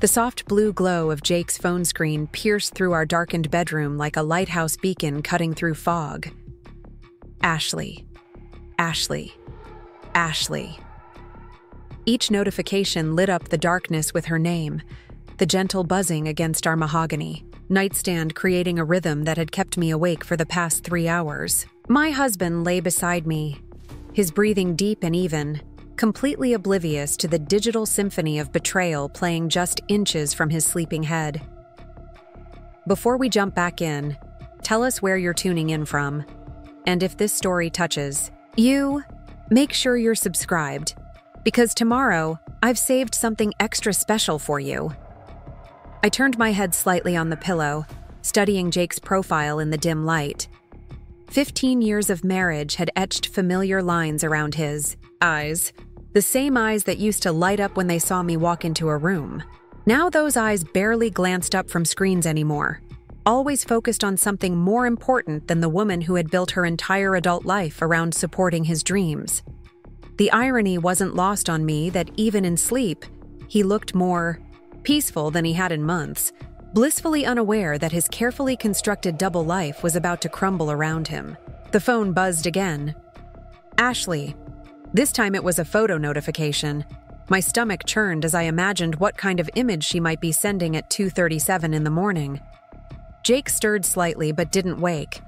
The soft blue glow of Jake's phone screen pierced through our darkened bedroom like a lighthouse beacon cutting through fog. Ashley. Ashley. Ashley. Each notification lit up the darkness with her name, the gentle buzzing against our mahogany nightstand creating a rhythm that had kept me awake for the past 3 hours. My husband lay beside me, his breathing deep and even, completely oblivious to the digital symphony of betrayal playing just inches from his sleeping head. Before we jump back in, tell us where you're tuning in from, and if this story touches you, make sure you're subscribed, because tomorrow I've saved something extra special for you. I turned my head slightly on the pillow, studying Jake's profile in the dim light. 15 years of marriage had etched familiar lines around his eyes, the same eyes that used to light up when they saw me walk into a room. Now those eyes barely glanced up from screens anymore, always focused on something more important than the woman who had built her entire adult life around supporting his dreams. The irony wasn't lost on me that even in sleep, he looked more peaceful than he had in months, blissfully unaware that his carefully constructed double life was about to crumble around him. The phone buzzed again. Ashley. This time it was a photo notification. My stomach churned as I imagined what kind of image she might be sending at 2:37 in the morning. Jake stirred slightly but didn't wake.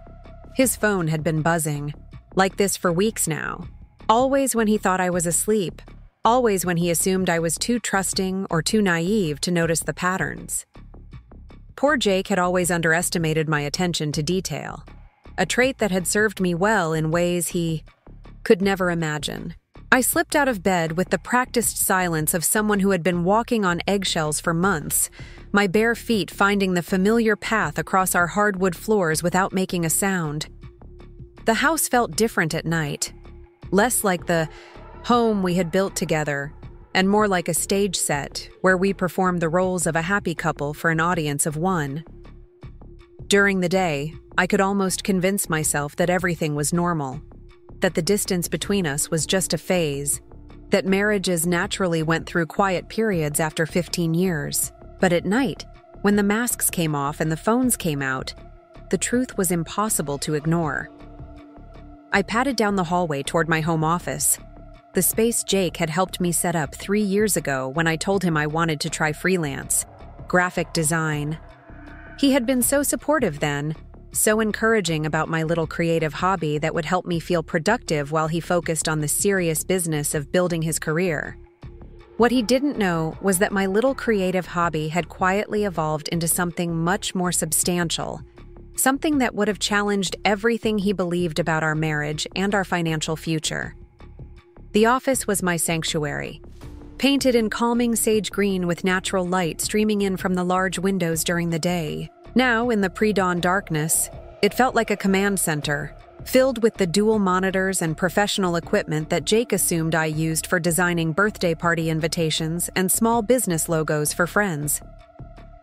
His phone had been buzzing, like this for weeks now. Always when he thought I was asleep. Always when he assumed I was too trusting or too naive to notice the patterns. Poor Jake had always underestimated my attention to detail, a trait that had served me well in ways he could never imagine. I slipped out of bed with the practiced silence of someone who had been walking on eggshells for months, my bare feet finding the familiar path across our hardwood floors without making a sound. The house felt different at night, less like the home we had built together, and more like a stage set where we performed the roles of a happy couple for an audience of one. During the day, I could almost convince myself that everything was normal, that the distance between us was just a phase, that marriages naturally went through quiet periods after 15 years. But at night, when the masks came off and the phones came out, the truth was impossible to ignore. I padded down the hallway toward my home office, the space Jake had helped me set up 3 years ago when I told him I wanted to try freelance, graphic design. He had been so supportive then, so encouraging about my little creative hobby that would help me feel productive while he focused on the serious business of building his career. What he didn't know was that my little creative hobby had quietly evolved into something much more substantial, something that would have challenged everything he believed about our marriage and our financial future. The office was my sanctuary, painted in calming sage green with natural light streaming in from the large windows during the day. Now, in the pre-dawn darkness, it felt like a command center, filled with the dual monitors and professional equipment that Jake assumed I used for designing birthday party invitations and small business logos for friends.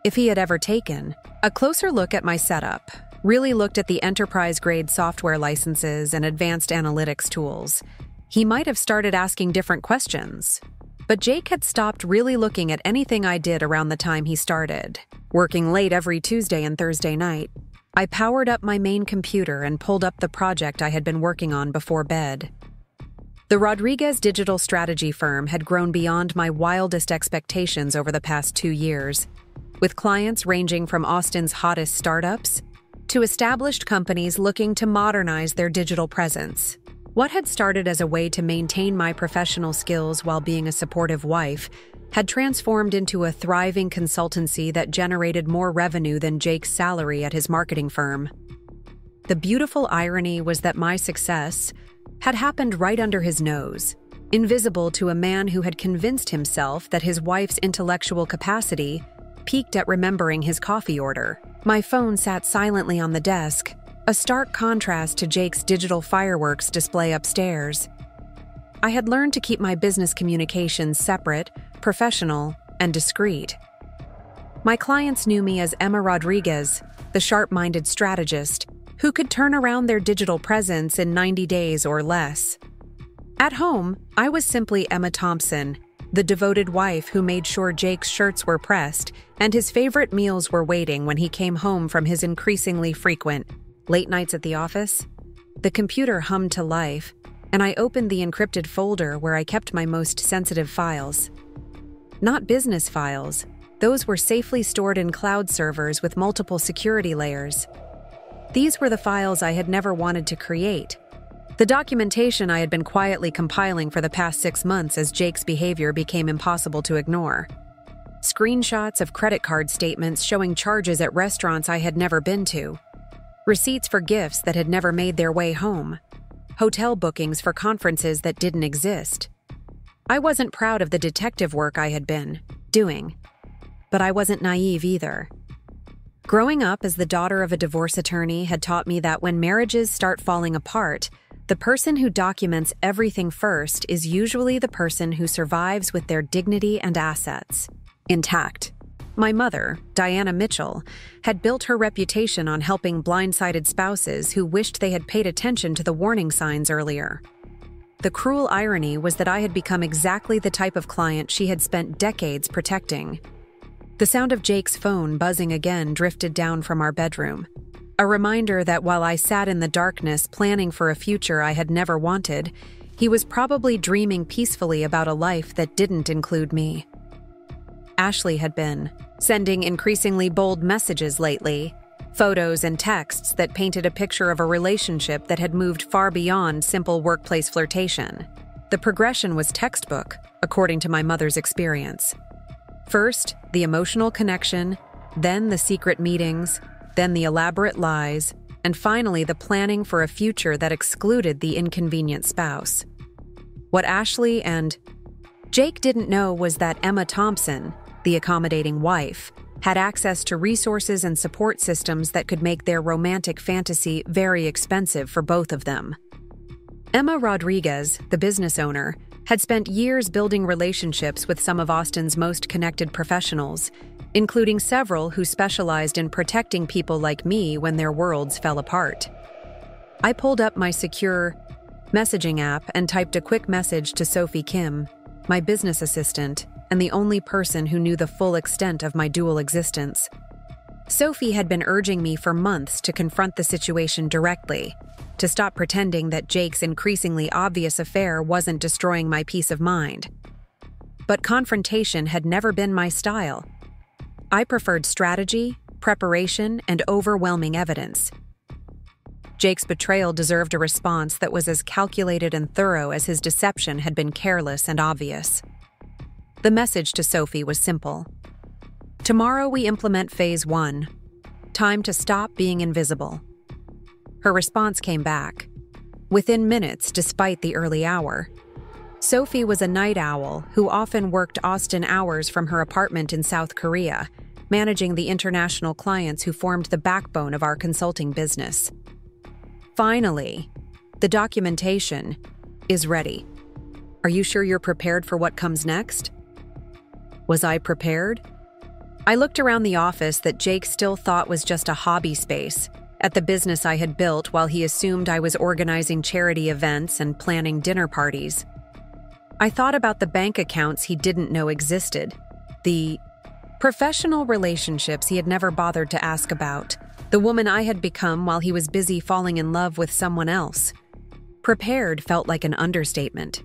If he had ever taken a closer look at my setup, really looked at the enterprise-grade software licenses and advanced analytics tools, he might have started asking different questions. But Jake had stopped really looking at anything I did around the time he started. Working late every Tuesday and Thursday night, I powered up my main computer and pulled up the project I had been working on before bed. The Rodriguez digital strategy firm had grown beyond my wildest expectations over the past 2 years, with clients ranging from Austin's hottest startups to established companies looking to modernize their digital presence. What had started as a way to maintain my professional skills while being a supportive wife had transformed into a thriving consultancy that generated more revenue than Jake's salary at his marketing firm. The beautiful irony was that my success had happened right under his nose, invisible to a man who had convinced himself that his wife's intellectual capacity peaked at remembering his coffee order. My phone sat silently on the desk, a stark contrast to Jake's digital fireworks display upstairs. I had learned to keep my business communications separate, professional, and discreet. My clients knew me as Emma Rodriguez, the sharp-minded strategist, who could turn around their digital presence in 90 days or less. At home, I was simply Emma Thompson, the devoted wife who made sure Jake's shirts were pressed and his favorite meals were waiting when he came home from his increasingly frequent late nights at the office. The computer hummed to life, and I opened the encrypted folder where I kept my most sensitive files. Not business files. Those were safely stored in cloud servers with multiple security layers. These were the files I had never wanted to create. The documentation I had been quietly compiling for the past 6 months as Jake's behavior became impossible to ignore. Screenshots of credit card statements showing charges at restaurants I had never been to. Receipts for gifts that had never made their way home. Hotel bookings for conferences that didn't exist. I wasn't proud of the detective work I had been doing, but I wasn't naive either. Growing up as the daughter of a divorce attorney had taught me that when marriages start falling apart, the person who documents everything first is usually the person who survives with their dignity and assets intact. My mother, Diana Mitchell, had built her reputation on helping blindsided spouses who wished they had paid attention to the warning signs earlier. The cruel irony was that I had become exactly the type of client she had spent decades protecting. The sound of Jake's phone buzzing again drifted down from our bedroom. A reminder that while I sat in the darkness planning for a future I had never wanted, he was probably dreaming peacefully about a life that didn't include me. Ashley had been sending increasingly bold messages lately, photos and texts that painted a picture of a relationship that had moved far beyond simple workplace flirtation. The progression was textbook, according to my mother's experience. First, the emotional connection, then the secret meetings, then the elaborate lies, and finally the planning for a future that excluded the inconvenient spouse. What Ashley and Jake didn't know was that Emma Thompson, the accommodating wife, had access to resources and support systems that could make their romantic fantasy very expensive for both of them. Emma Rodriguez, the business owner, had spent years building relationships with some of Austin's most connected professionals, including several who specialized in protecting people like me when their worlds fell apart. I pulled up my secure messaging app and typed a quick message to Sophie Kim, my business assistant, and the only person who knew the full extent of my dual existence. Sophie had been urging me for months to confront the situation directly, to stop pretending that Jake's increasingly obvious affair wasn't destroying my peace of mind. But confrontation had never been my style. I preferred strategy, preparation, and overwhelming evidence. Jake's betrayal deserved a response that was as calculated and thorough as his deception had been careless and obvious. The message to Sophie was simple. Tomorrow we implement Phase 1. Time to stop being invisible. Her response came back. Within minutes, despite the early hour. Sophie was a night owl who often worked Austin hours from her apartment in South Korea, managing the international clients who formed the backbone of our consulting business. Finally, the documentation is ready. Are you sure you're prepared for what comes next? Was I prepared? I looked around the office that Jake still thought was just a hobby space, at the business I had built while he assumed I was organizing charity events and planning dinner parties. I thought about the bank accounts he didn't know existed, the professional relationships he had never bothered to ask about, the woman I had become while he was busy falling in love with someone else. Prepared felt like an understatement.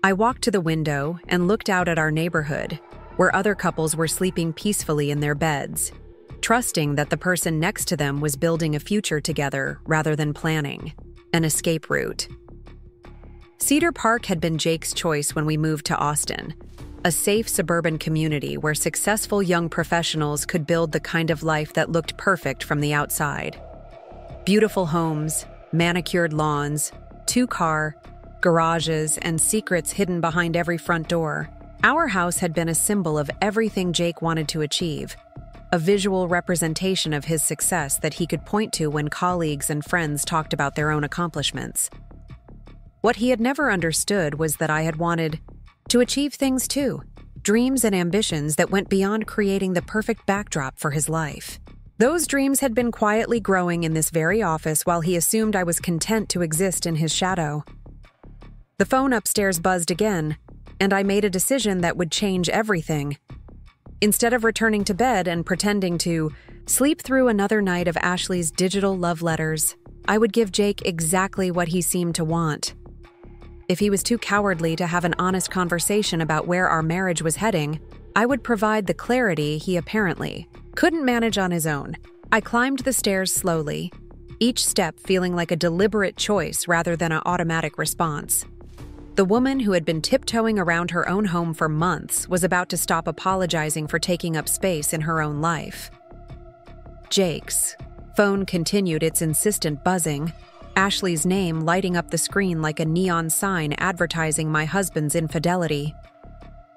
I walked to the window and looked out at our neighborhood, where other couples were sleeping peacefully in their beds, trusting that the person next to them was building a future together rather than planning an escape route. Cedar Park had been Jake's choice when we moved to Austin, a safe suburban community where successful young professionals could build the kind of life that looked perfect from the outside. Beautiful homes, manicured lawns, 2-car garages, and secrets hidden behind every front door. Our house had been a symbol of everything Jake wanted to achieve, a visual representation of his success that he could point to when colleagues and friends talked about their own accomplishments. What he had never understood was that I had wanted to achieve things too, dreams and ambitions that went beyond creating the perfect backdrop for his life. Those dreams had been quietly growing in this very office while he assumed I was content to exist in his shadow. The phone upstairs buzzed again, and I made a decision that would change everything. Instead of returning to bed and pretending to sleep through another night of Ashley's digital love letters, I would give Jake exactly what he seemed to want. If he was too cowardly to have an honest conversation about where our marriage was heading, I would provide the clarity he apparently couldn't manage on his own. I climbed the stairs slowly, each step feeling like a deliberate choice rather than an automatic response. The woman who had been tiptoeing around her own home for months was about to stop apologizing for taking up space in her own life. Jake's phone continued its insistent buzzing, Ashley's name lighting up the screen like a neon sign advertising my husband's infidelity.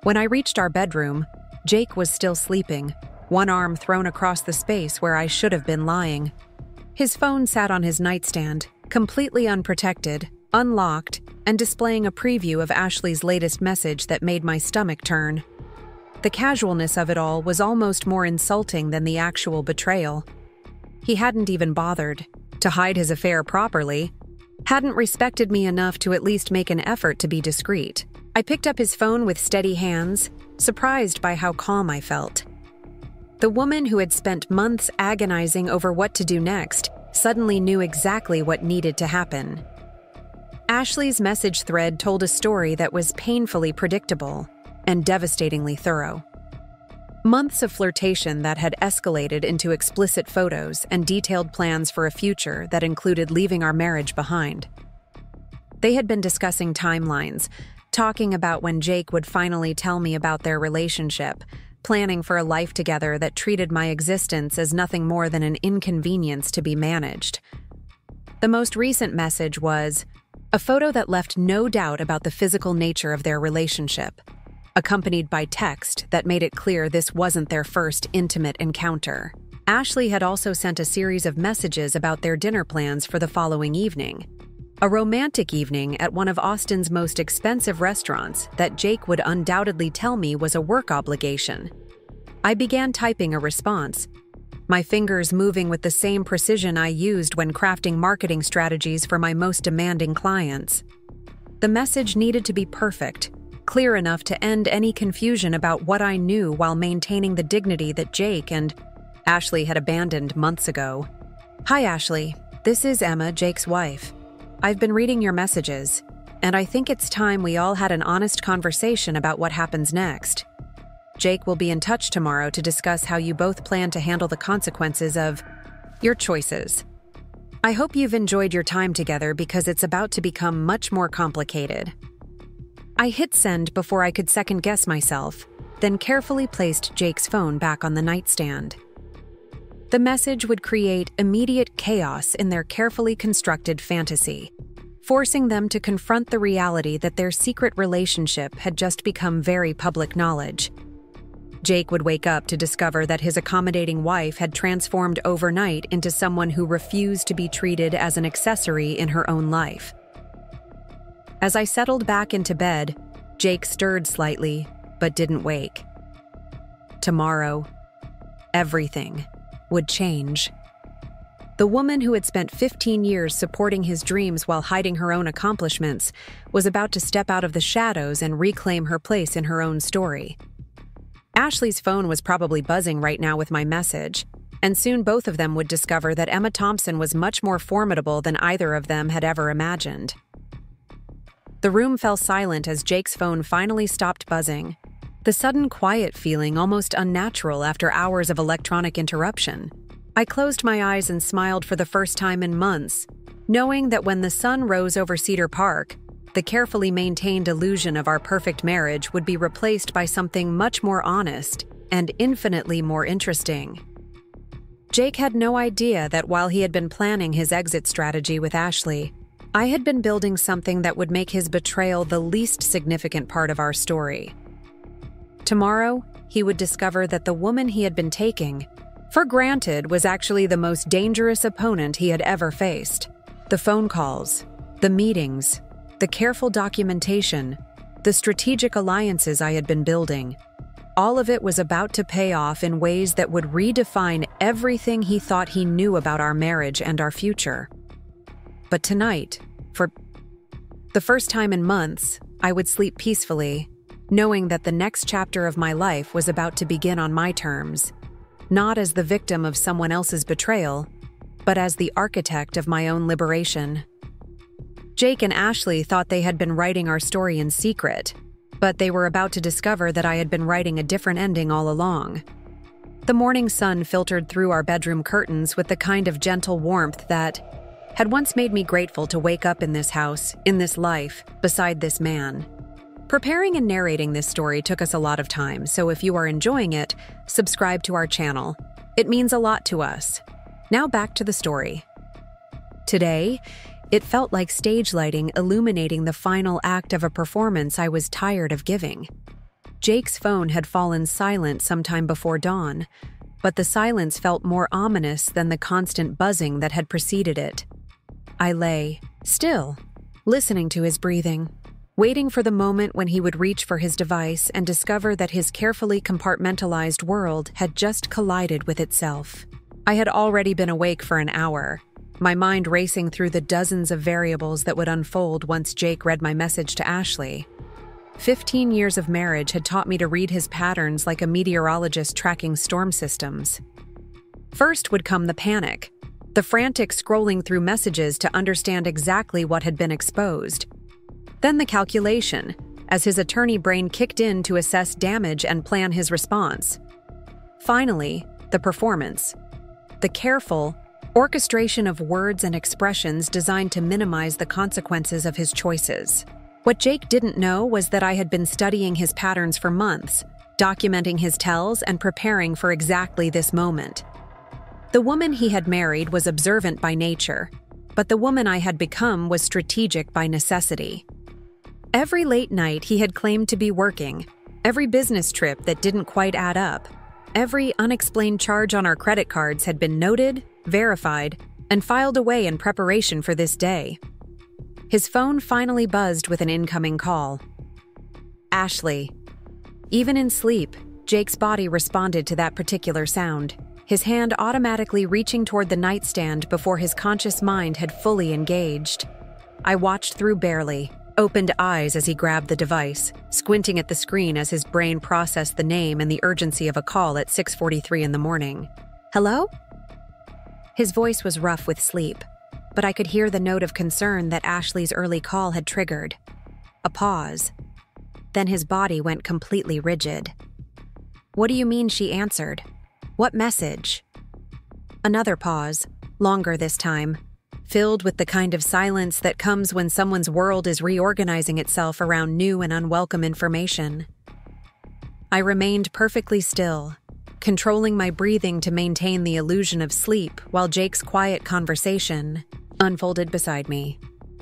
When I reached our bedroom, Jake was still sleeping, one arm thrown across the space where I should have been lying. His phone sat on his nightstand, completely unprotected, unlocked, and displaying a preview of Ashley's latest message that made my stomach turn. The casualness of it all was almost more insulting than the actual betrayal. He hadn't even bothered to hide his affair properly, hadn't respected me enough to at least make an effort to be discreet. I picked up his phone with steady hands, surprised by how calm I felt. The woman who had spent months agonizing over what to do next suddenly knew exactly what needed to happen. Ashley's message thread told a story that was painfully predictable and devastatingly thorough. Months of flirtation that had escalated into explicit photos and detailed plans for a future that included leaving our marriage behind. They had been discussing timelines, talking about when Jake would finally tell me about their relationship, planning for a life together that treated my existence as nothing more than an inconvenience to be managed. The most recent message was a photo that left no doubt about the physical nature of their relationship, accompanied by text that made it clear this wasn't their first intimate encounter. Ashley had also sent a series of messages about their dinner plans for the following evening, a romantic evening at one of Austin's most expensive restaurants that Jake would undoubtedly tell me was a work obligation. I began typing a response, my fingers moving with the same precision I used when crafting marketing strategies for my most demanding clients. The message needed to be perfect, clear enough to end any confusion about what I knew while maintaining the dignity that Jake and Ashley had abandoned months ago. Hi, Ashley. This is Emma, Jake's wife. I've been reading your messages, and I think it's time we all had an honest conversation about what happens next. Jake will be in touch tomorrow to discuss how you both plan to handle the consequences of your choices. I hope you've enjoyed your time together because it's about to become much more complicated. I hit send before I could second-guess myself, then carefully placed Jake's phone back on the nightstand. The message would create immediate chaos in their carefully constructed fantasy, forcing them to confront the reality that their secret relationship had just become very public knowledge. Jake would wake up to discover that his accommodating wife had transformed overnight into someone who refused to be treated as an accessory in her own life. As I settled back into bed, Jake stirred slightly, but didn't wake. Tomorrow, everything would change. The woman who had spent 15 years supporting his dreams while hiding her own accomplishments was about to step out of the shadows and reclaim her place in her own story. Ashley's phone was probably buzzing right now with my message, and soon both of them would discover that Emma Thompson was much more formidable than either of them had ever imagined. The room fell silent as Jake's phone finally stopped buzzing, the sudden quiet feeling almost unnatural after hours of electronic interruption. I closed my eyes and smiled for the first time in months, knowing that when the sun rose over Cedar Park, the carefully maintained illusion of our perfect marriage would be replaced by something much more honest and infinitely more interesting. Jake had no idea that while he had been planning his exit strategy with Ashley, I had been building something that would make his betrayal the least significant part of our story. Tomorrow, he would discover that the woman he had been taking for granted was actually the most dangerous opponent he had ever faced. The phone calls, the meetings, the careful documentation, the strategic alliances I had been building, all of it was about to pay off in ways that would redefine everything he thought he knew about our marriage and our future. But tonight, for the first time in months, I would sleep peacefully, knowing that the next chapter of my life was about to begin on my terms, not as the victim of someone else's betrayal, but as the architect of my own liberation. Jake and Ashley thought they had been writing our story in secret, but they were about to discover that I had been writing a different ending all along. The morning sun filtered through our bedroom curtains with the kind of gentle warmth that had once made me grateful to wake up in this house, in this life, beside this man. Preparing and narrating this story took us a lot of time, so if you are enjoying it, subscribe to our channel. It means a lot to us. Now back to the story. Today, it felt like stage lighting illuminating the final act of a performance I was tired of giving. Jake's phone had fallen silent sometime before dawn, but the silence felt more ominous than the constant buzzing that had preceded it. I lay, still, listening to his breathing, waiting for the moment when he would reach for his device and discover that his carefully compartmentalized world had just collided with itself. I had already been awake for an hour, my mind racing through the dozens of variables that would unfold once Jake read my message to Ashley. 15 years of marriage had taught me to read his patterns like a meteorologist tracking storm systems. First would come the panic, the frantic scrolling through messages to understand exactly what had been exposed. Then the calculation, as his attorney brain kicked in to assess damage and plan his response. Finally, the performance. The careful orchestration of words and expressions designed to minimize the consequences of his choices. What Jake didn't know was that I had been studying his patterns for months, documenting his tells and preparing for exactly this moment. The woman he had married was observant by nature, but the woman I had become was strategic by necessity. Every late night he had claimed to be working, every business trip that didn't quite add up, every unexplained charge on our credit cards had been noted, verified, and filed away in preparation for this day. His phone finally buzzed with an incoming call. Ashley. Even in sleep, Jake's body responded to that particular sound, his hand automatically reaching toward the nightstand before his conscious mind had fully engaged. I watched through barely, opened eyes as he grabbed the device, squinting at the screen as his brain processed the name and the urgency of a call at 6:43 in the morning. Hello? His voice was rough with sleep, but I could hear the note of concern that Ashley's early call had triggered. A pause. Then his body went completely rigid. What do you mean, she answered? What message? Another pause, longer this time, filled with the kind of silence that comes when someone's world is reorganizing itself around new and unwelcome information. I remained perfectly still, controlling my breathing to maintain the illusion of sleep while Jake's quiet conversation unfolded beside me.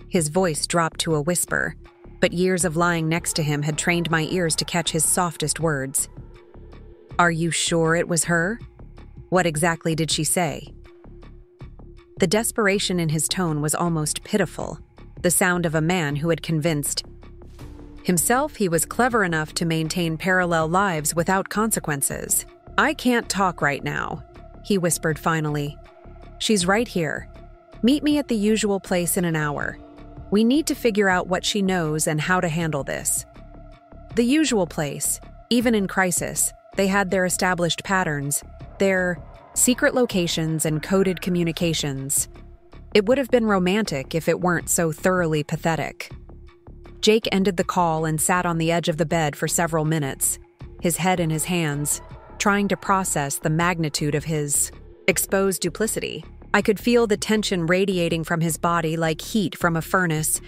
His voice dropped to a whisper, but years of lying next to him had trained my ears to catch his softest words. Are you sure it was her? What exactly did she say? The desperation in his tone was almost pitiful, the sound of a man who had convinced himself he was clever enough to maintain parallel lives without consequences. I can't talk right now, he whispered finally. She's right here. Meet me at the usual place in an hour. We need to figure out what she knows and how to handle this. The usual place, even in crisis, they had their established patterns, their secret locations and coded communications. It would have been romantic if it weren't so thoroughly pathetic. Jake ended the call and sat on the edge of the bed for several minutes, his head in his hands, trying to process the magnitude of his exposed duplicity. I could feel the tension radiating from his body like heat from a furnace,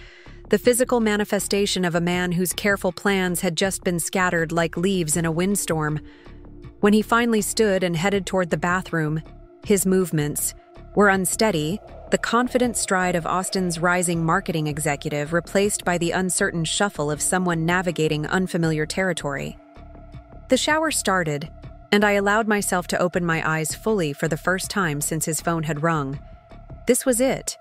the physical manifestation of a man whose careful plans had just been scattered like leaves in a windstorm. When he finally stood and headed toward the bathroom, his movements were unsteady, the confident stride of Austin's rising marketing executive replaced by the uncertain shuffle of someone navigating unfamiliar territory. The shower started, and I allowed myself to open my eyes fully for the first time since his phone had rung. This was it,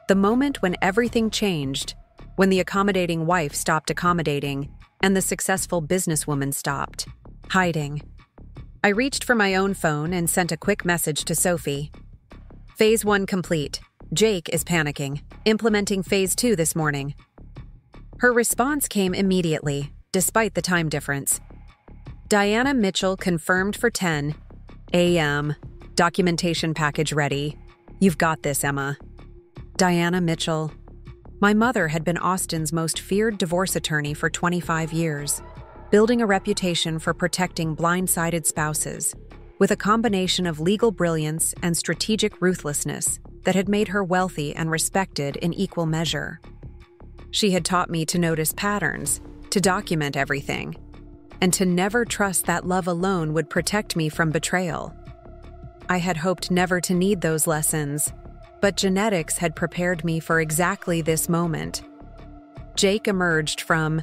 the moment when everything changed, when the accommodating wife stopped accommodating, and the successful businesswoman stopped hiding. I reached for my own phone and sent a quick message to Sophie. Phase 1 complete. Jake is panicking. Implementing Phase 2 this morning. Her response came immediately. despite the time difference. Diana Mitchell confirmed for 10 a.m. Documentation package ready. You've got this, Emma. Diana Mitchell. My mother had been Austin's most feared divorce attorney for 25 years, building a reputation for protecting blindsided spouses, with a combination of legal brilliance and strategic ruthlessness that had made her wealthy and respected in equal measure. She had taught me to notice patterns, to document everything, and to never trust that love alone would protect me from betrayal. I had hoped never to need those lessons, but genetics had prepared me for exactly this moment. Jake emerged from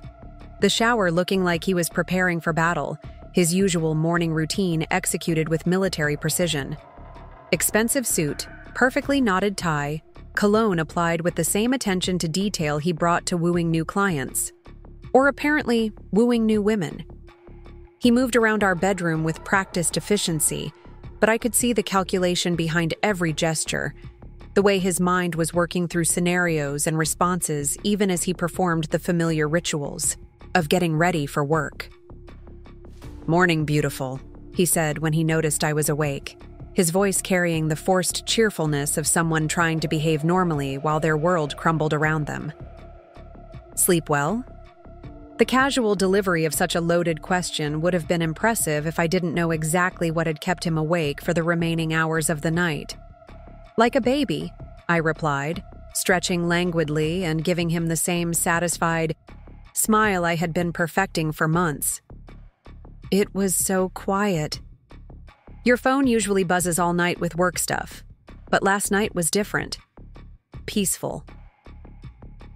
the shower looking like he was preparing for battle, his usual morning routine executed with military precision. Expensive suit, perfectly knotted tie, cologne applied with the same attention to detail he brought to wooing new clients. Or apparently, wooing new women. He moved around our bedroom with practiced efficiency, but I could see the calculation behind every gesture, the way his mind was working through scenarios and responses even as he performed the familiar rituals of getting ready for work. "Morning, beautiful," he said when he noticed I was awake, his voice carrying the forced cheerfulness of someone trying to behave normally while their world crumbled around them. "Sleep well?" The casual delivery of such a loaded question would have been impressive if I didn't know exactly what had kept him awake for the remaining hours of the night. "Like a baby," I replied, stretching languidly and giving him the same satisfied smile I had been perfecting for months. It was so quiet. "Your phone usually buzzes all night with work stuff, but last night was different. Peaceful."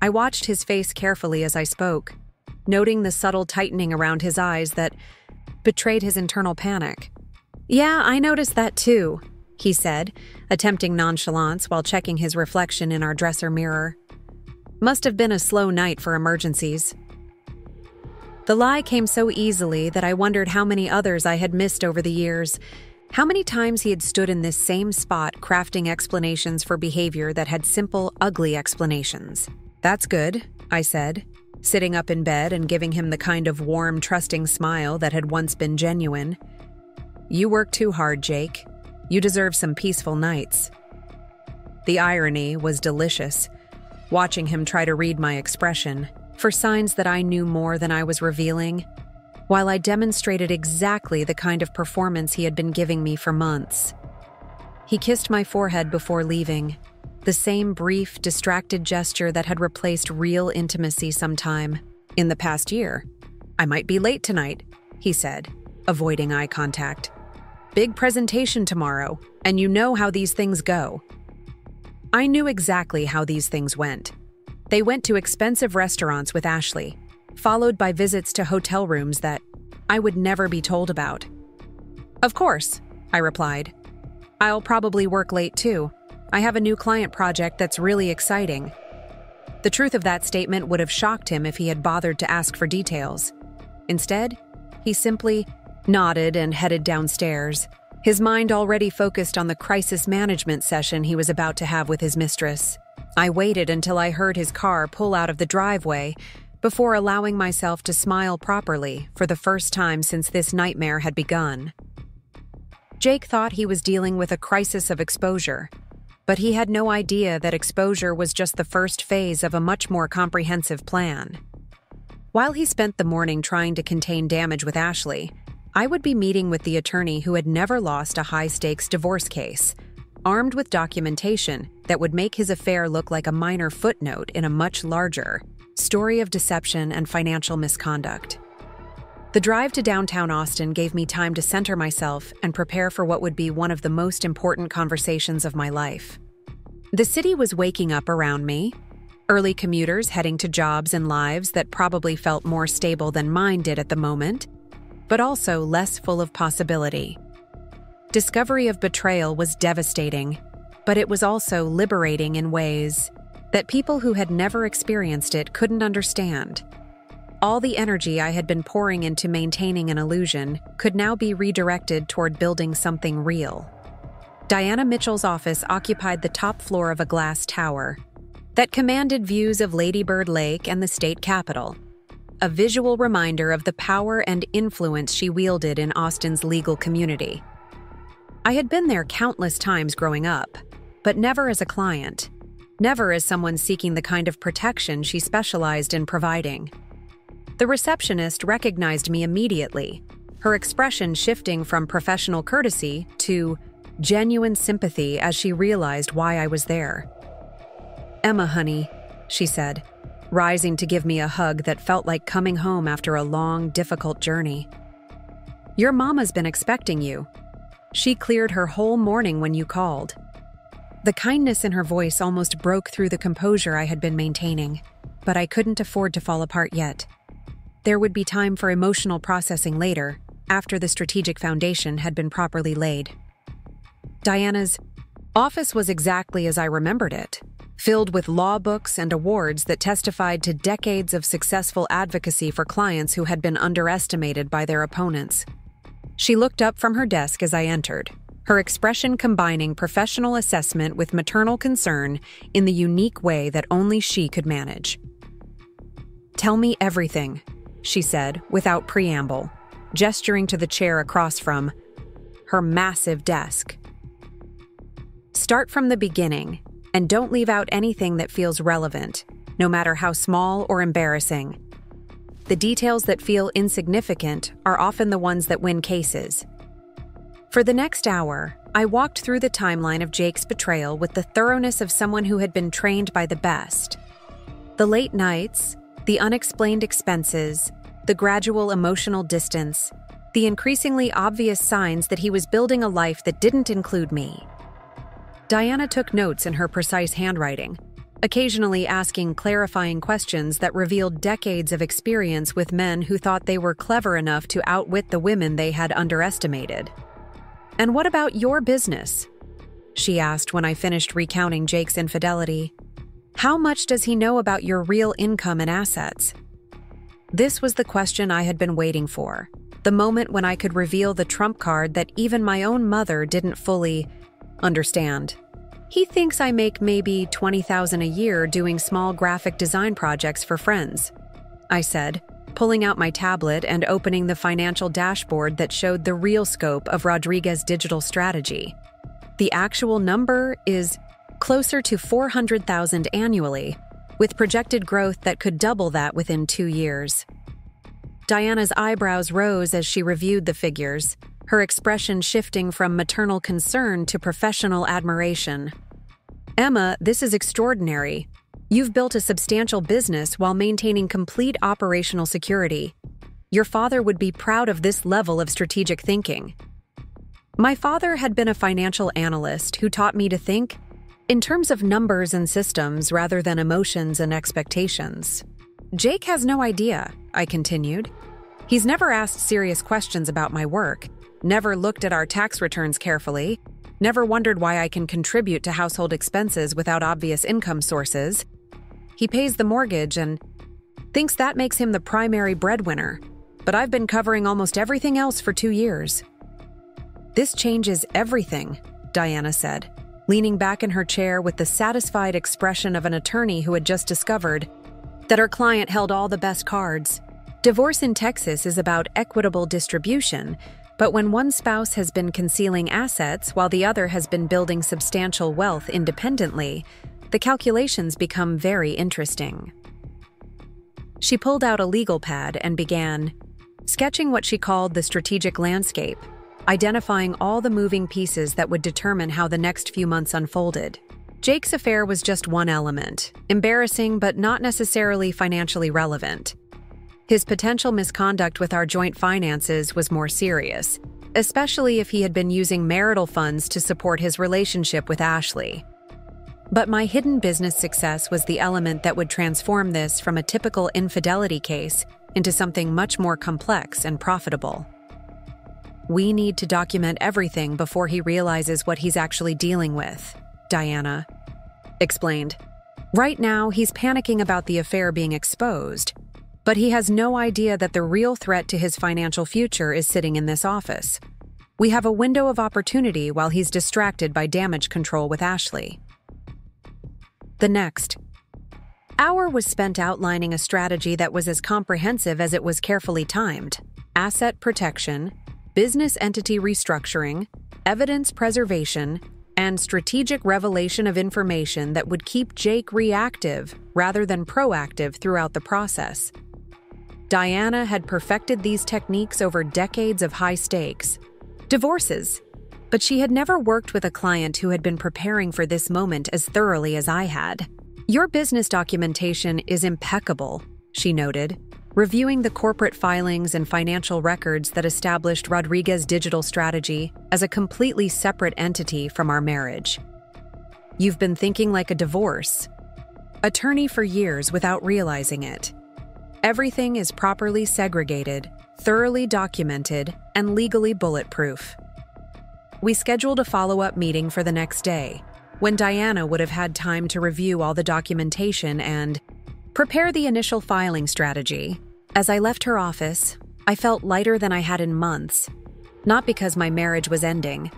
I watched his face carefully as I spoke, noting the subtle tightening around his eyes that betrayed his internal panic. "Yeah, I noticed that too," he said, attempting nonchalance while checking his reflection in our dresser mirror. "Must have been a slow night for emergencies." The lie came so easily that I wondered how many others I had missed over the years, how many times he had stood in this same spot crafting explanations for behavior that had simple, ugly explanations. "That's good," I said, sitting up in bed and giving him the kind of warm, trusting smile that had once been genuine. "You work too hard, Jake. You deserve some peaceful nights." The irony was delicious, watching him try to read my expression, for signs that I knew more than I was revealing, while I demonstrated exactly the kind of performance he had been giving me for months. He kissed my forehead before leaving, the same brief, distracted gesture that had replaced real intimacy sometime in the past year. "I might be late tonight," he said, avoiding eye contact. "Big presentation tomorrow, and you know how these things go." I knew exactly how these things went. They went to expensive restaurants with Ashley, followed by visits to hotel rooms that I would never be told about. "Of course," I replied. "I'll probably work late too. I have a new client project that's really exciting." The truth of that statement would have shocked him if he had bothered to ask for details. Instead, he simply nodded and headed downstairs, his mind already focused on the crisis management session he was about to have with his mistress. I waited until I heard his car pull out of the driveway before allowing myself to smile properly for the first time since this nightmare had begun. Jake thought he was dealing with a crisis of exposure, but he had no idea that exposure was just the first phase of a much more comprehensive plan. While he spent the morning trying to contain damage with Ashley, I would be meeting with the attorney who had never lost a high-stakes divorce case, armed with documentation that would make his affair look like a minor footnote in a much larger story of deception and financial misconduct. The drive to downtown Austin gave me time to center myself and prepare for what would be one of the most important conversations of my life. The city was waking up around me, early commuters heading to jobs and lives that probably felt more stable than mine did at the moment, but also less full of possibility. Discovery of betrayal was devastating, but it was also liberating in ways that people who had never experienced it couldn't understand. All the energy I had been pouring into maintaining an illusion could now be redirected toward building something real. Diana Mitchell's office occupied the top floor of a glass tower that commanded views of Lady Bird Lake and the state capitol. a visual reminder of the power and influence she wielded in Austin's legal community. I had been there countless times growing up, but never as a client, never as someone seeking the kind of protection she specialized in providing. The receptionist recognized me immediately, her expression shifting from professional courtesy to genuine sympathy as she realized why I was there. "Emma, honey," she said, rising to give me a hug that felt like coming home after a long, difficult journey. "Your mama's been expecting you. She cleared her whole morning when you called." The kindness in her voice almost broke through the composure I had been maintaining, but I couldn't afford to fall apart yet. There would be time for emotional processing later, after the strategic foundation had been properly laid. Diana's office was exactly as I remembered it, filled with law books and awards that testified to decades of successful advocacy for clients who had been underestimated by their opponents. She looked up from her desk as I entered, her expression combining professional assessment with maternal concern in the unique way that only she could manage. "Tell me everything," she said without preamble, gesturing to the chair across from her massive desk. "Start from the beginning, and don't leave out anything that feels relevant, no matter how small or embarrassing. The details that feel insignificant are often the ones that win cases." For the next hour, I walked through the timeline of Jake's betrayal with the thoroughness of someone who had been trained by the best. The late nights, the unexplained expenses, the gradual emotional distance, the increasingly obvious signs that he was building a life that didn't include me. Diana took notes in her precise handwriting, occasionally asking clarifying questions that revealed decades of experience with men who thought they were clever enough to outwit the women they had underestimated. "And what about your business?" she asked when I finished recounting Jake's infidelity. "How much does he know about your real income and assets?" This was the question I had been waiting for, the moment when I could reveal the trump card that even my own mother didn't fully understand. "He thinks I make maybe $20,000 a year doing small graphic design projects for friends," I said, pulling out my tablet and opening the financial dashboard that showed the real scope of Rodriguez's digital strategy. "The actual number is closer to $400,000 annually, with projected growth that could double that within 2 years. Diana's eyebrows rose as she reviewed the figures, her expression shifting from maternal concern to professional admiration. "Emma, this is extraordinary. You've built a substantial business while maintaining complete operational security. Your father would be proud of this level of strategic thinking." My father had been a financial analyst who taught me to think in terms of numbers and systems rather than emotions and expectations. "Jake has no idea," I continued. "He's never asked serious questions about my work, never looked at our tax returns carefully, never wondered why I can contribute to household expenses without obvious income sources. He pays the mortgage and thinks that makes him the primary breadwinner, but I've been covering almost everything else for 2 years." "This changes everything," Diana said, leaning back in her chair with the satisfied expression of an attorney who had just discovered that her client held all the best cards. "Divorce in Texas is about equitable distribution, but when one spouse has been concealing assets while the other has been building substantial wealth independently, the calculations become very interesting." She pulled out a legal pad and began sketching what she called the strategic landscape, identifying all the moving pieces that would determine how the next few months unfolded. Jake's affair was just one element, embarrassing but not necessarily financially relevant. His potential misconduct with our joint finances was more serious, especially if he had been using marital funds to support his relationship with Ashley. But my hidden business success was the element that would transform this from a typical infidelity case into something much more complex and profitable. "We need to document everything before he realizes what he's actually dealing with," Diana explained. "Right now, he's panicking about the affair being exposed, but he has no idea that the real threat to his financial future is sitting in this office. We have a window of opportunity while he's distracted by damage control with Ashley." The next Hour was spent outlining a strategy that was as comprehensive as it was carefully timed: asset protection, business entity restructuring, evidence preservation, and strategic revelation of information that would keep Jake reactive rather than proactive throughout the process. Diana had perfected these techniques over decades of high-stakes divorces, but she had never worked with a client who had been preparing for this moment as thoroughly as I had. "Your business documentation is impeccable," she noted, reviewing the corporate filings and financial records that established Rodriguez Digital Strategy as a completely separate entity from our marriage. "You've been thinking like a divorce attorney for years without realizing it. Everything is properly segregated, thoroughly documented, and legally bulletproof." We scheduled a follow-up meeting for the next day, when Diana would have had time to review all the documentation and prepare the initial filing strategy. As I left her office, I felt lighter than I had in months, not because my marriage was ending,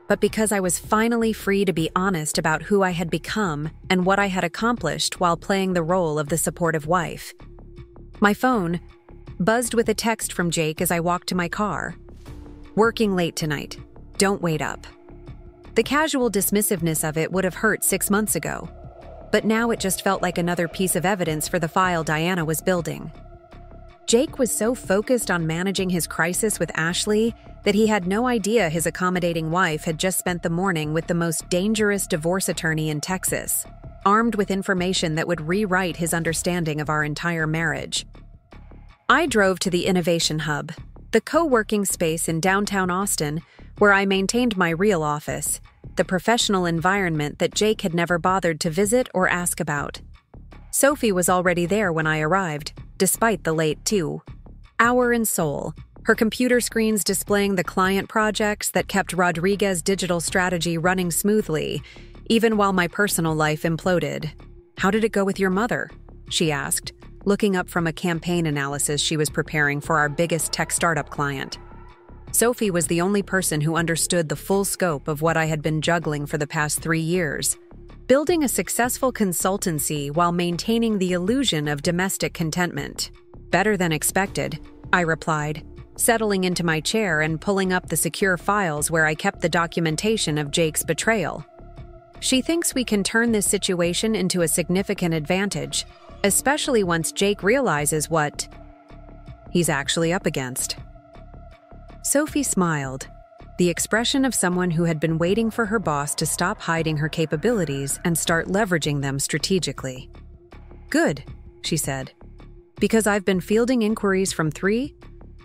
but because I was finally free to be honest about who I had become and what I had accomplished while playing the role of the supportive wife. My phone buzzed with a text from Jake as I walked to my car. "Working late tonight. Don't wait up." The casual dismissiveness of it would have hurt 6 months ago, but now it just felt like another piece of evidence for the file Diana was building. Jake was so focused on managing his crisis with Ashley that he had no idea his accommodating wife had just spent the morning with the most dangerous divorce attorney in Texas, armed with information that would rewrite his understanding of our entire marriage. I drove to the Innovation Hub, the co-working space in downtown Austin where I maintained my real office, the professional environment that Jake had never bothered to visit or ask about. Sophie was already there when I arrived, despite the late 2-hour in Seoul, her computer screens displaying the client projects that kept Rodriguez Digital Strategy running smoothly, even while my personal life imploded. "How did it go with your mother?" she asked, looking up from a campaign analysis she was preparing for our biggest tech startup client. Sophie was the only person who understood the full scope of what I had been juggling for the past 3 years. Building a successful consultancy while maintaining the illusion of domestic contentment. "Better than expected," I replied, settling into my chair and pulling up the secure files where I kept the documentation of Jake's betrayal. "She thinks we can turn this situation into a significant advantage, especially once Jake realizes what he's actually up against." Sophie smiled, the expression of someone who had been waiting for her boss to stop hiding her capabilities and start leveraging them strategically. "Good," she said, "because I've been fielding inquiries from 3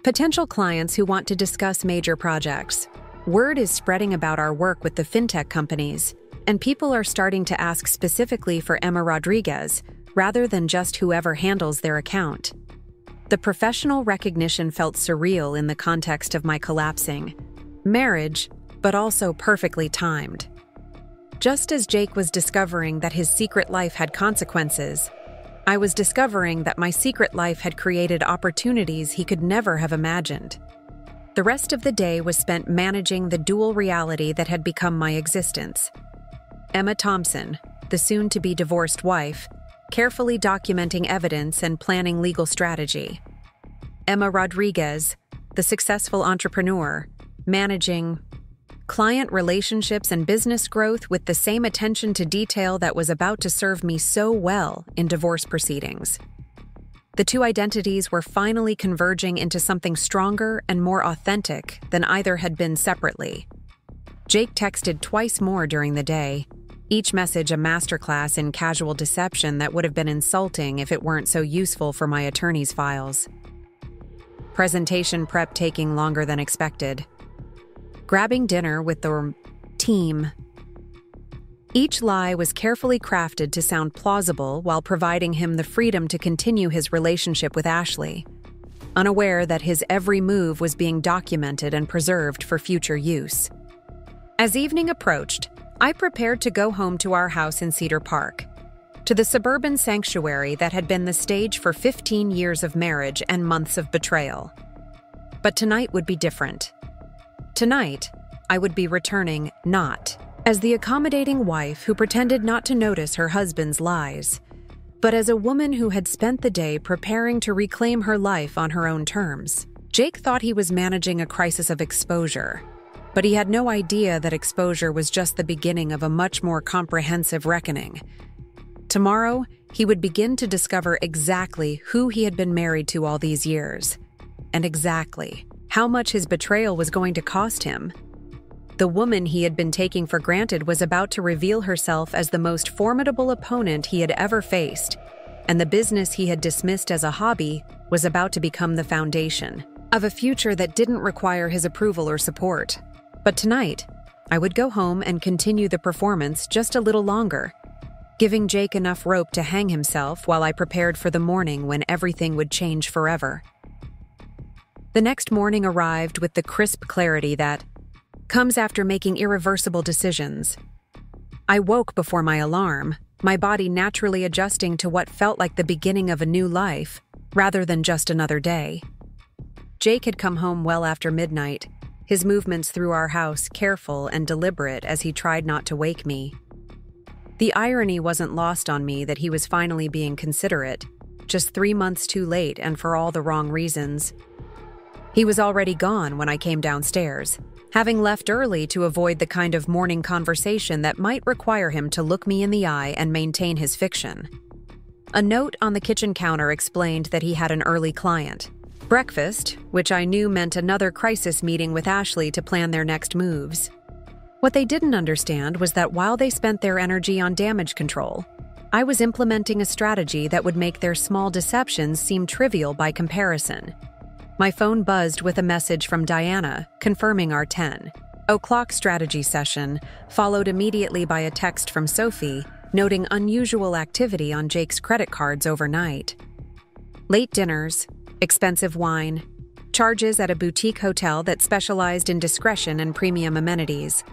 potential clients who want to discuss major projects. Word is spreading about our work with the fintech companies, and people are starting to ask specifically for Emma Rodriguez, rather than just whoever handles their account." The professional recognition felt surreal in the context of my collapsing marriage, but also perfectly timed. Just as Jake was discovering that his secret life had consequences, I was discovering that my secret life had created opportunities he could never have imagined. The rest of the day was spent managing the dual reality that had become my existence. Emma Thompson, the soon-to-be divorced wife, carefully documenting evidence and planning legal strategy. Emma Rodriguez, the successful entrepreneur, managing client relationships and business growth with the same attention to detail that was about to serve me so well in divorce proceedings. The 2 identities were finally converging into something stronger and more authentic than either had been separately. Jake texted twice more during the day, each message a masterclass in casual deception that would have been insulting if it weren't so useful for my attorney's files. Presentation prep taking longer than expected. Grabbing dinner with the team. Each lie was carefully crafted to sound plausible while providing him the freedom to continue his relationship with Ashley, unaware that his every move was being documented and preserved for future use. As evening approached, I prepared to go home to our house in Cedar Park, to the suburban sanctuary that had been the stage for 15 years of marriage and months of betrayal. But tonight would be different. Tonight, I would be returning not as the accommodating wife who pretended not to notice her husband's lies, but as a woman who had spent the day preparing to reclaim her life on her own terms. Jake thought he was managing a crisis of exposure, but he had no idea that exposure was just the beginning of a much more comprehensive reckoning. Tomorrow, he would begin to discover exactly who he had been married to all these years, and exactly how much his betrayal was going to cost him. The woman he had been taking for granted was about to reveal herself as the most formidable opponent he had ever faced, and the business he had dismissed as a hobby was about to become the foundation of a future that didn't require his approval or support. But tonight, I would go home and continue the performance just a little longer, giving Jake enough rope to hang himself while I prepared for the morning when everything would change forever. The next morning arrived with the crisp clarity that comes after making irreversible decisions. I woke before my alarm, my body naturally adjusting to what felt like the beginning of a new life, rather than just another day. Jake had come home well after midnight, his movements through our house careful and deliberate as he tried not to wake me. The irony wasn't lost on me that he was finally being considerate, just 3 months too late and for all the wrong reasons. He was already gone when I came downstairs, having left early to avoid the kind of morning conversation that might require him to look me in the eye and maintain his fiction. A note on the kitchen counter explained that he had an early client. Breakfast, which I knew meant another crisis meeting with Ashley to plan their next moves. What they didn't understand was that while they spent their energy on damage control, I was implementing a strategy that would make their small deceptions seem trivial by comparison. My phone buzzed with a message from Diana confirming our 10 o'clock strategy session, followed immediately by a text from Sophie noting unusual activity on Jake's credit cards overnight. Late dinners, expensive wine, charges at a boutique hotel that specialized in discretion and premium amenities.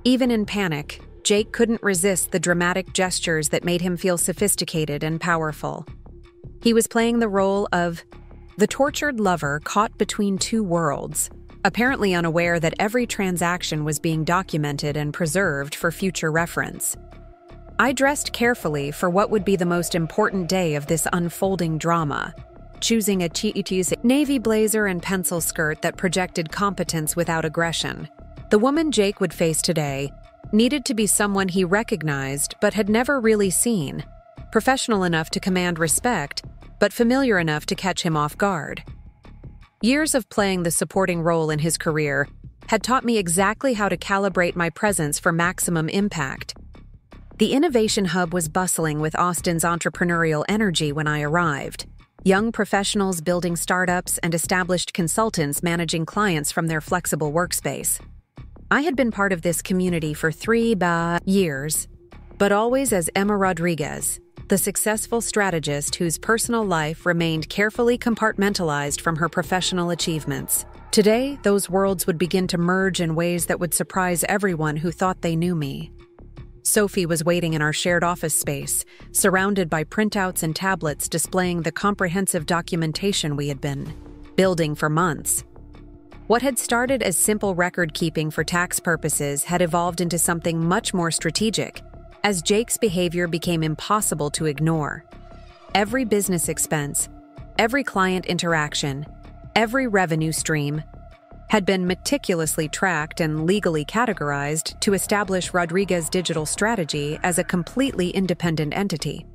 Even in panic, Jake couldn't resist the dramatic gestures that made him feel sophisticated and powerful. He was playing the role of the tortured lover caught between two worlds, apparently unaware that every transaction was being documented and preserved for future reference. I dressed carefully for what would be the most important day of this unfolding drama, choosing a cheetah's navy blazer and pencil skirt that projected competence without aggression. The woman Jake would face today needed to be someone he recognized but had never really seen, professional enough to command respect, but familiar enough to catch him off guard. Years of playing the supporting role in his career had taught me exactly how to calibrate my presence for maximum impact. The innovation hub was bustling with Austin's entrepreneurial energy when I arrived. Young professionals building startups and established consultants managing clients from their flexible workspace. I had been part of this community for 3 years, but always as Emma Rodriguez, the successful strategist whose personal life remained carefully compartmentalized from her professional achievements. Today, those worlds would begin to merge in ways that would surprise everyone who thought they knew me. Sophie was waiting in our shared office space, surrounded by printouts and tablets displaying the comprehensive documentation we had been building for months. What had started as simple record-keeping for tax purposes had evolved into something much more strategic, as Jake's behavior became impossible to ignore. Every business expense, every client interaction, every revenue stream had been meticulously tracked and legally categorized to establish Rodriguez's digital strategy as a completely independent entity.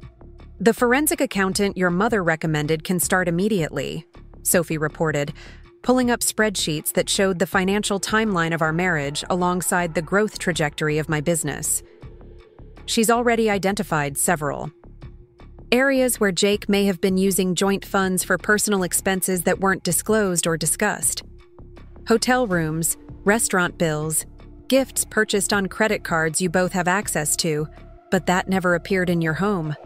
"The forensic accountant your mother recommended can start immediately," Sophie reported, pulling up spreadsheets that showed the financial timeline of our marriage alongside the growth trajectory of my business. She's already identified several areas where Jake may have been using joint funds for personal expenses that weren't disclosed or discussed. Hotel rooms, restaurant bills, gifts purchased on credit cards you both have access to, but that never appeared in your home.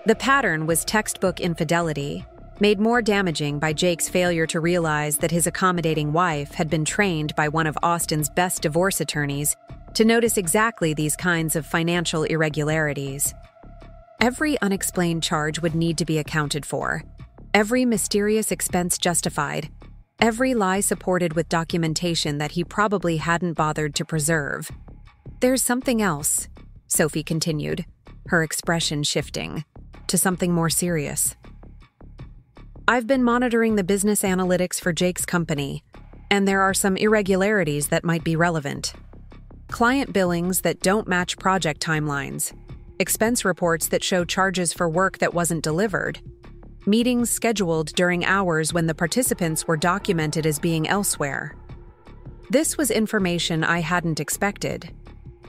The pattern was textbook infidelity, made more damaging by Jake's failure to realize that his accommodating wife had been trained by one of Austin's best divorce attorneys to notice exactly these kinds of financial irregularities. Every unexplained charge would need to be accounted for, every mysterious expense justified, every lie supported with documentation that he probably hadn't bothered to preserve. "There's something else," Sophie continued, her expression shifting. to something more serious. I've been monitoring the business analytics for Jake's company, and there are some irregularities that might be relevant. Client billings that don't match project timelines, expense reports that show charges for work that wasn't delivered, meetings scheduled during hours when the participants were documented as being elsewhere. This was information I hadn't expected.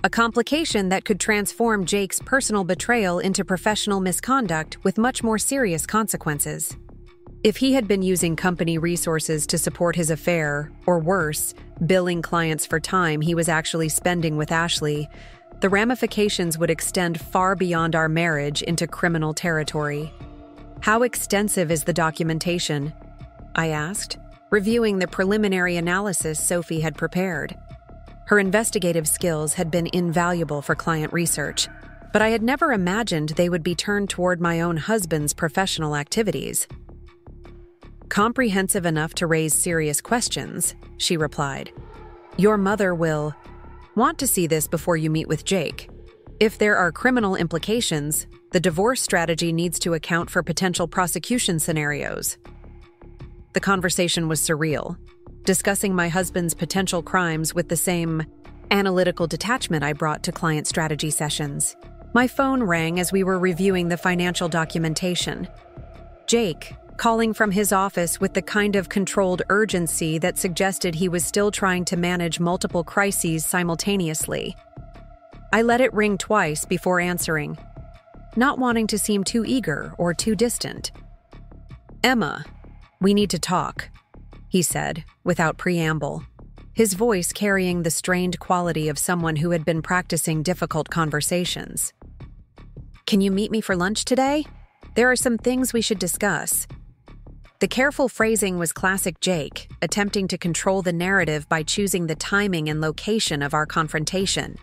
A complication that could transform Jake's personal betrayal into professional misconduct with much more serious consequences. If he had been using company resources to support his affair, or worse, billing clients for time he was actually spending with Ashley, the ramifications would extend far beyond our marriage into criminal territory. How extensive is the documentation? I asked, reviewing the preliminary analysis Sophie had prepared. Her investigative skills had been invaluable for client research, but I had never imagined they would be turned toward my own husband's professional activities. Comprehensive enough to raise serious questions, she replied. Your mother will want to see this before you meet with Jake. If there are criminal implications, the divorce strategy needs to account for potential prosecution scenarios. The conversation was surreal, discussing my husband's potential crimes with the same analytical detachment I brought to client strategy sessions. My phone rang as we were reviewing the financial documentation. Jake, calling from his office with the kind of controlled urgency that suggested he was still trying to manage multiple crises simultaneously. I let it ring twice before answering, not wanting to seem too eager or too distant. Emma, we need to talk, he said, without preamble, his voice carrying the strained quality of someone who had been practicing difficult conversations. Can you meet me for lunch today? There are some things we should discuss. The careful phrasing was classic Jake, attempting to control the narrative by choosing the timing and location of our confrontation.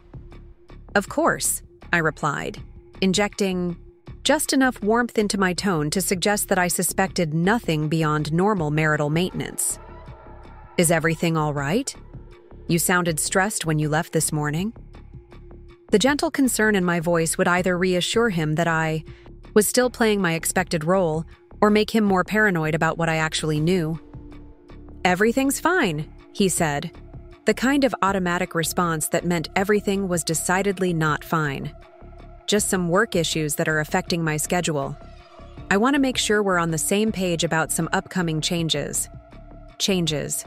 Of course, I replied, injecting just enough warmth into my tone to suggest that I suspected nothing beyond normal marital maintenance. Is everything all right? You sounded stressed when you left this morning. The gentle concern in my voice would either reassure him that I was still playing my expected role or make him more paranoid about what I actually knew. Everything's fine, he said, the kind of automatic response that meant everything was decidedly not fine. Just some work issues that are affecting my schedule. I want to make sure we're on the same page about some upcoming changes. Changes.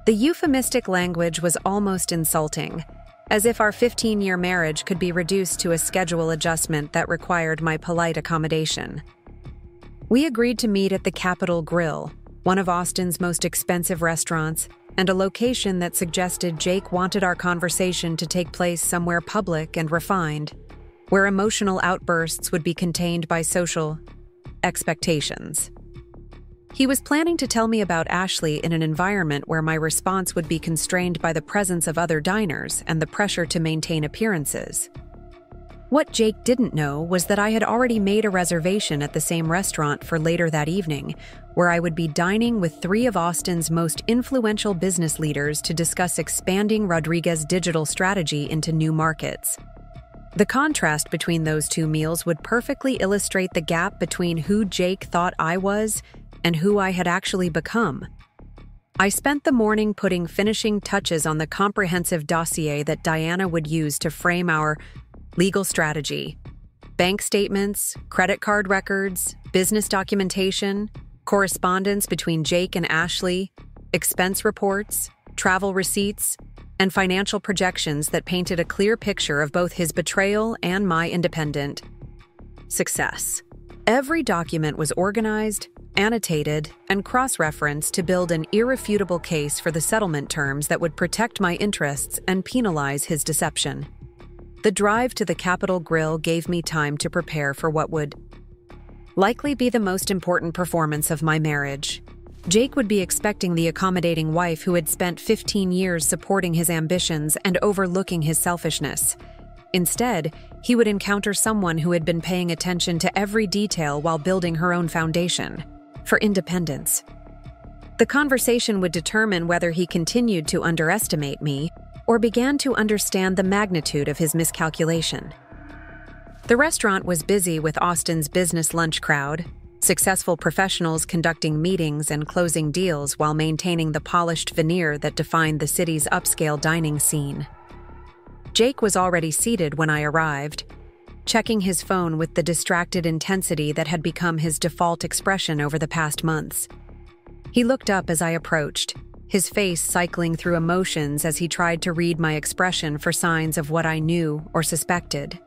The euphemistic language was almost insulting, as if our 15-year marriage could be reduced to a schedule adjustment that required my polite accommodation. We agreed to meet at the Capitol Grill, one of Austin's most expensive restaurants, and a location that suggested Jake wanted our conversation to take place somewhere public and refined, where emotional outbursts would be contained by social expectations. He was planning to tell me about Ashley in an environment where my response would be constrained by the presence of other diners and the pressure to maintain appearances. What Jake didn't know was that I had already made a reservation at the same restaurant for later that evening, where I would be dining with 3 of Austin's most influential business leaders to discuss expanding Rodriguez's digital strategy into new markets. The contrast between those 2 meals would perfectly illustrate the gap between who Jake thought I was and who I had actually become. I spent the morning putting finishing touches on the comprehensive dossier that Diana would use to frame our legal strategy. Bank statements, credit card records, business documentation, correspondence between Jake and Ashley, expense reports, travel receipts, and financial projections that painted a clear picture of both his betrayal and my independent success. Every document was organized, annotated, and cross-referenced to build an irrefutable case for the settlement terms that would protect my interests and penalize his deception. The drive to the Capitol Grill gave me time to prepare for what would likely be the most important performance of my marriage. Jake would be expecting the accommodating wife who had spent 15 years supporting his ambitions and overlooking his selfishness. Instead, he would encounter someone who had been paying attention to every detail while building her own foundation for independence. The conversation would determine whether he continued to underestimate me or began to understand the magnitude of his miscalculation. The restaurant was busy with Austin's business lunch crowd, successful professionals conducting meetings and closing deals while maintaining the polished veneer that defined the city's upscale dining scene. Jake was already seated when I arrived, checking his phone with the distracted intensity that had become his default expression over the past months. He looked up as I approached, his face cycling through emotions as he tried to read my expression for signs of what I knew or suspected.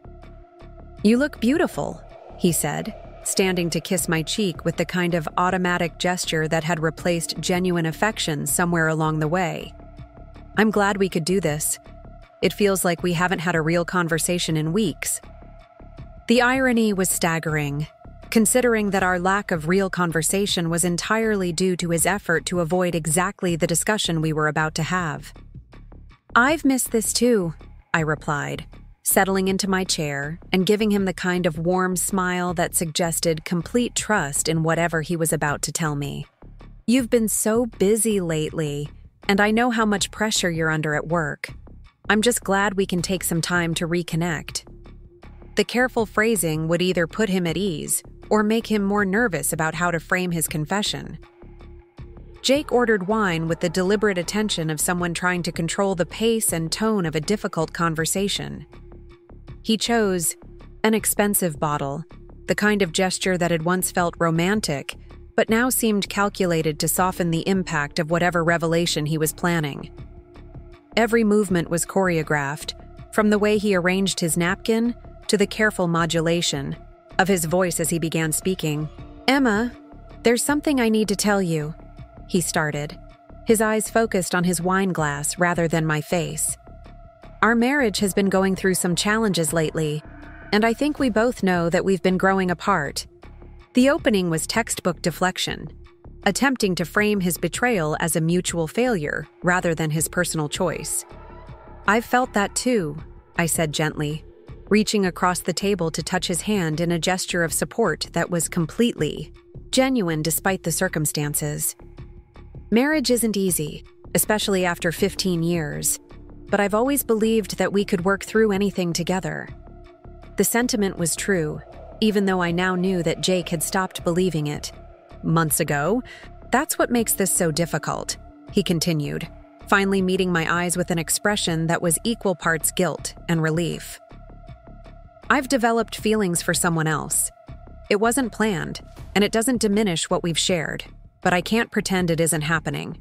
"You look beautiful," he said, standing to kiss my cheek with the kind of automatic gesture that had replaced genuine affection somewhere along the way. "I'm glad we could do this. It feels like we haven't had a real conversation in weeks." The irony was staggering, considering that our lack of real conversation was entirely due to his effort to avoid exactly the discussion we were about to have. "I've missed this too," I replied, settling into my chair and giving him the kind of warm smile that suggested complete trust in whatever he was about to tell me. "You've been so busy lately, and I know how much pressure you're under at work. I'm just glad we can take some time to reconnect." The careful phrasing would either put him at ease or make him more nervous about how to frame his confession. Jake ordered wine with the deliberate attention of someone trying to control the pace and tone of a difficult conversation. He chose an expensive bottle, the kind of gesture that had once felt romantic, but now seemed calculated to soften the impact of whatever revelation he was planning. Every movement was choreographed, from the way he arranged his napkin to the careful modulation of his voice as he began speaking. "Emma, there's something I need to tell you," he started, his eyes focused on his wine glass rather than my face. "Our marriage has been going through some challenges lately, and I think we both know that we've been growing apart." The opening was textbook deflection, attempting to frame his betrayal as a mutual failure rather than his personal choice. "I've felt that too," I said gently, reaching across the table to touch his hand in a gesture of support that was completely genuine despite the circumstances. "Marriage isn't easy, especially after 15 years, but I've always believed that we could work through anything together." The sentiment was true, even though I now knew that Jake had stopped believing it months ago. "That's what makes this so difficult," he continued, finally meeting my eyes with an expression that was equal parts guilt and relief. "I've developed feelings for someone else. It wasn't planned, and it doesn't diminish what we've shared, but I can't pretend it isn't happening."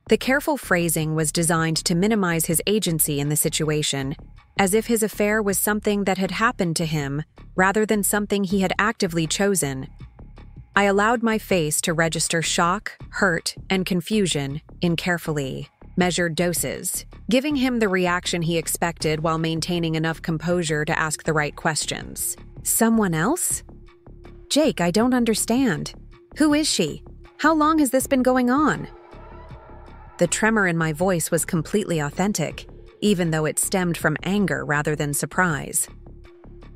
The careful phrasing was designed to minimize his agency in the situation, as if his affair was something that had happened to him rather than something he had actively chosen. I allowed my face to register shock, hurt, and confusion in carefully measured doses, giving him the reaction he expected while maintaining enough composure to ask the right questions. "Someone else? Jake, I don't understand. Who is she? How long has this been going on?" The tremor in my voice was completely authentic, even though it stemmed from anger rather than surprise.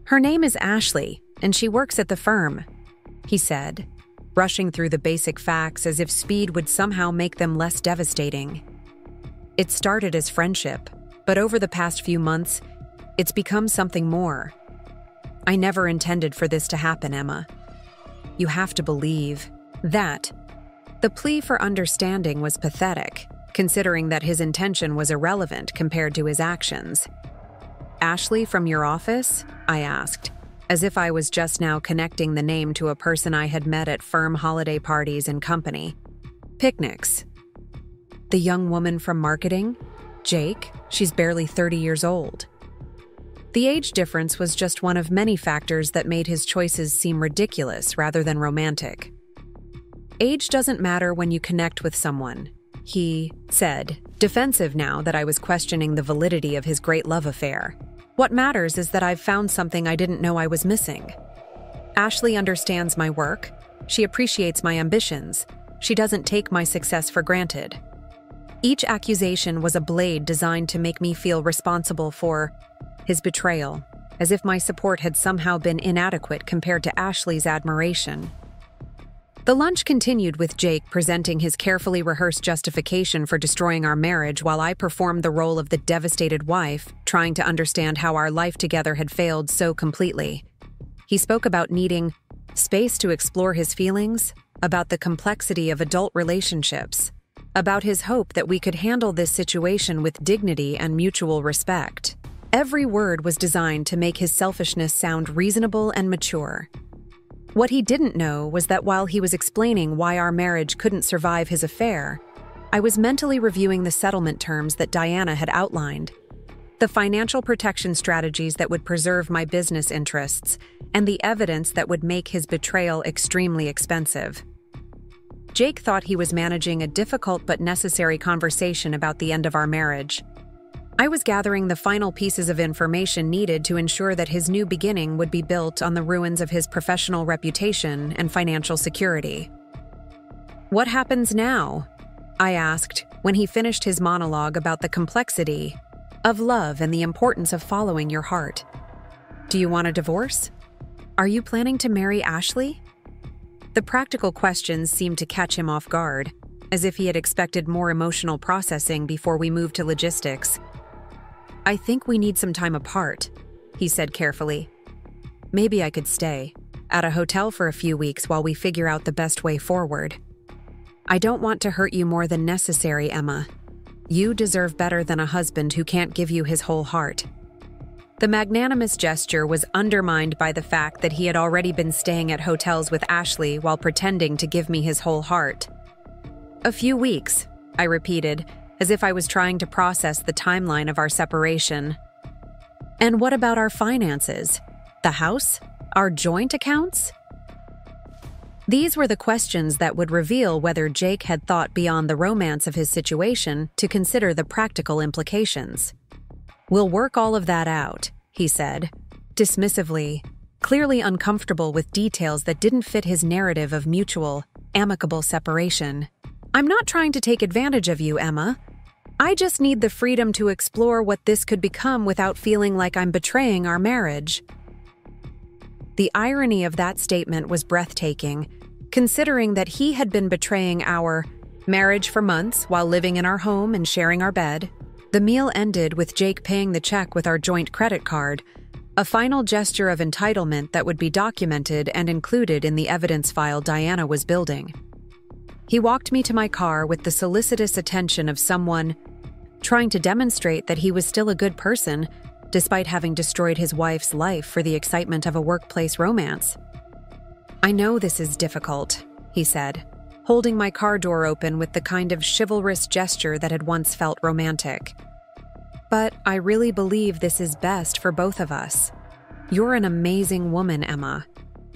"Her name is Ashley, and she works at the firm," he said, rushing through the basic facts as if speed would somehow make them less devastating. "It started as friendship, but over the past few months, it's become something more. I never intended for this to happen, Emma. You have to believe that." The plea for understanding was pathetic, considering that his intention was irrelevant compared to his actions. "Ashley from your office?" I asked, as if I was just now connecting the name to a person I had met at firm holiday parties and company picnics. "The young woman from marketing? Jake? She's barely 30 years old." The age difference was just one of many factors that made his choices seem ridiculous rather than romantic. "Age doesn't matter when you connect with someone," he said, defensive now that I was questioning the validity of his great love affair. "What matters is that I've found something I didn't know I was missing. Ashley understands my work. She appreciates my ambitions. She doesn't take my success for granted." Each accusation was a blade designed to make me feel responsible for his betrayal, as if my support had somehow been inadequate compared to Ashley's admiration. The lunch continued with Jake presenting his carefully rehearsed justification for destroying our marriage while I performed the role of the devastated wife, trying to understand how our life together had failed so completely. He spoke about needing space to explore his feelings, about the complexity of adult relationships, about his hope that we could handle this situation with dignity and mutual respect. Every word was designed to make his selfishness sound reasonable and mature. What he didn't know was that while he was explaining why our marriage couldn't survive his affair, I was mentally reviewing the settlement terms that Diana had outlined, the financial protection strategies that would preserve my business interests, and the evidence that would make his betrayal extremely expensive. Jake thought he was managing a difficult but necessary conversation about the end of our marriage. I was gathering the final pieces of information needed to ensure that his new beginning would be built on the ruins of his professional reputation and financial security. "What happens now?" I asked when he finished his monologue about the complexity of love and the importance of following your heart. "Do you want a divorce? Are you planning to marry Ashley?" The practical questions seemed to catch him off guard, as if he had expected more emotional processing before we moved to logistics. "I think we need some time apart," he said carefully. "Maybe I could stay at a hotel for a few weeks while we figure out the best way forward. I don't want to hurt you more than necessary, Emma. You deserve better than a husband who can't give you his whole heart." The magnanimous gesture was undermined by the fact that he had already been staying at hotels with Ashley while pretending to give me his whole heart. "A few weeks," I repeated, as if I was trying to process the timeline of our separation. "And what about our finances? The house? Our joint accounts?" These were the questions that would reveal whether Jake had thought beyond the romance of his situation to consider the practical implications. "We'll work all of that out," he said, dismissively, clearly uncomfortable with details that didn't fit his narrative of mutual, amicable separation. "I'm not trying to take advantage of you, Emma. I just need the freedom to explore what this could become without feeling like I'm betraying our marriage." The irony of that statement was breathtaking, considering that he had been betraying our marriage for months while living in our home and sharing our bed. The meal ended with Jake paying the check with our joint credit card, a final gesture of entitlement that would be documented and included in the evidence file Diana was building. He walked me to my car with the solicitous attention of someone trying to demonstrate that he was still a good person, despite having destroyed his wife's life for the excitement of a workplace romance. "I know this is difficult," he said, holding my car door open with the kind of chivalrous gesture that had once felt romantic. "But I really believe this is best for both of us. You're an amazing woman, Emma,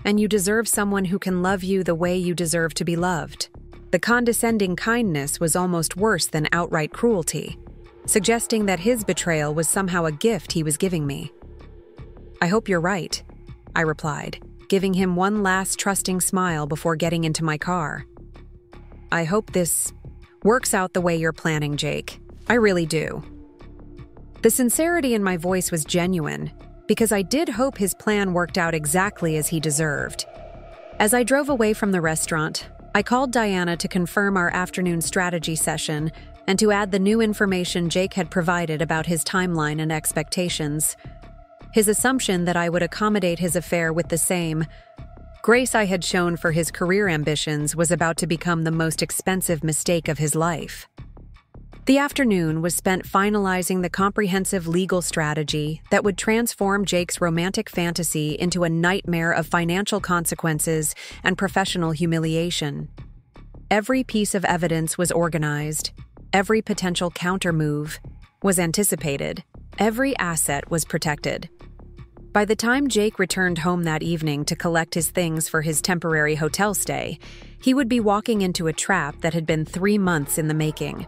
and you deserve someone who can love you the way you deserve to be loved." The condescending kindness was almost worse than outright cruelty, suggesting that his betrayal was somehow a gift he was giving me. "I hope you're right," I replied, giving him one last trusting smile before getting into my car. "I hope this works out the way you're planning, Jake. I really do." The sincerity in my voice was genuine, because I did hope his plan worked out exactly as he deserved. As I drove away from the restaurant, I called Diana to confirm our afternoon strategy session and to add the new information Jake had provided about his timeline and expectations. His assumption that I would accommodate his affair with the same grace I had shown for his career ambitions was about to become the most expensive mistake of his life. The afternoon was spent finalizing the comprehensive legal strategy that would transform Jake's romantic fantasy into a nightmare of financial consequences and professional humiliation. Every piece of evidence was organized. Every potential counter-move was anticipated. Every asset was protected. By the time Jake returned home that evening to collect his things for his temporary hotel stay, he would be walking into a trap that had been 3 months in the making.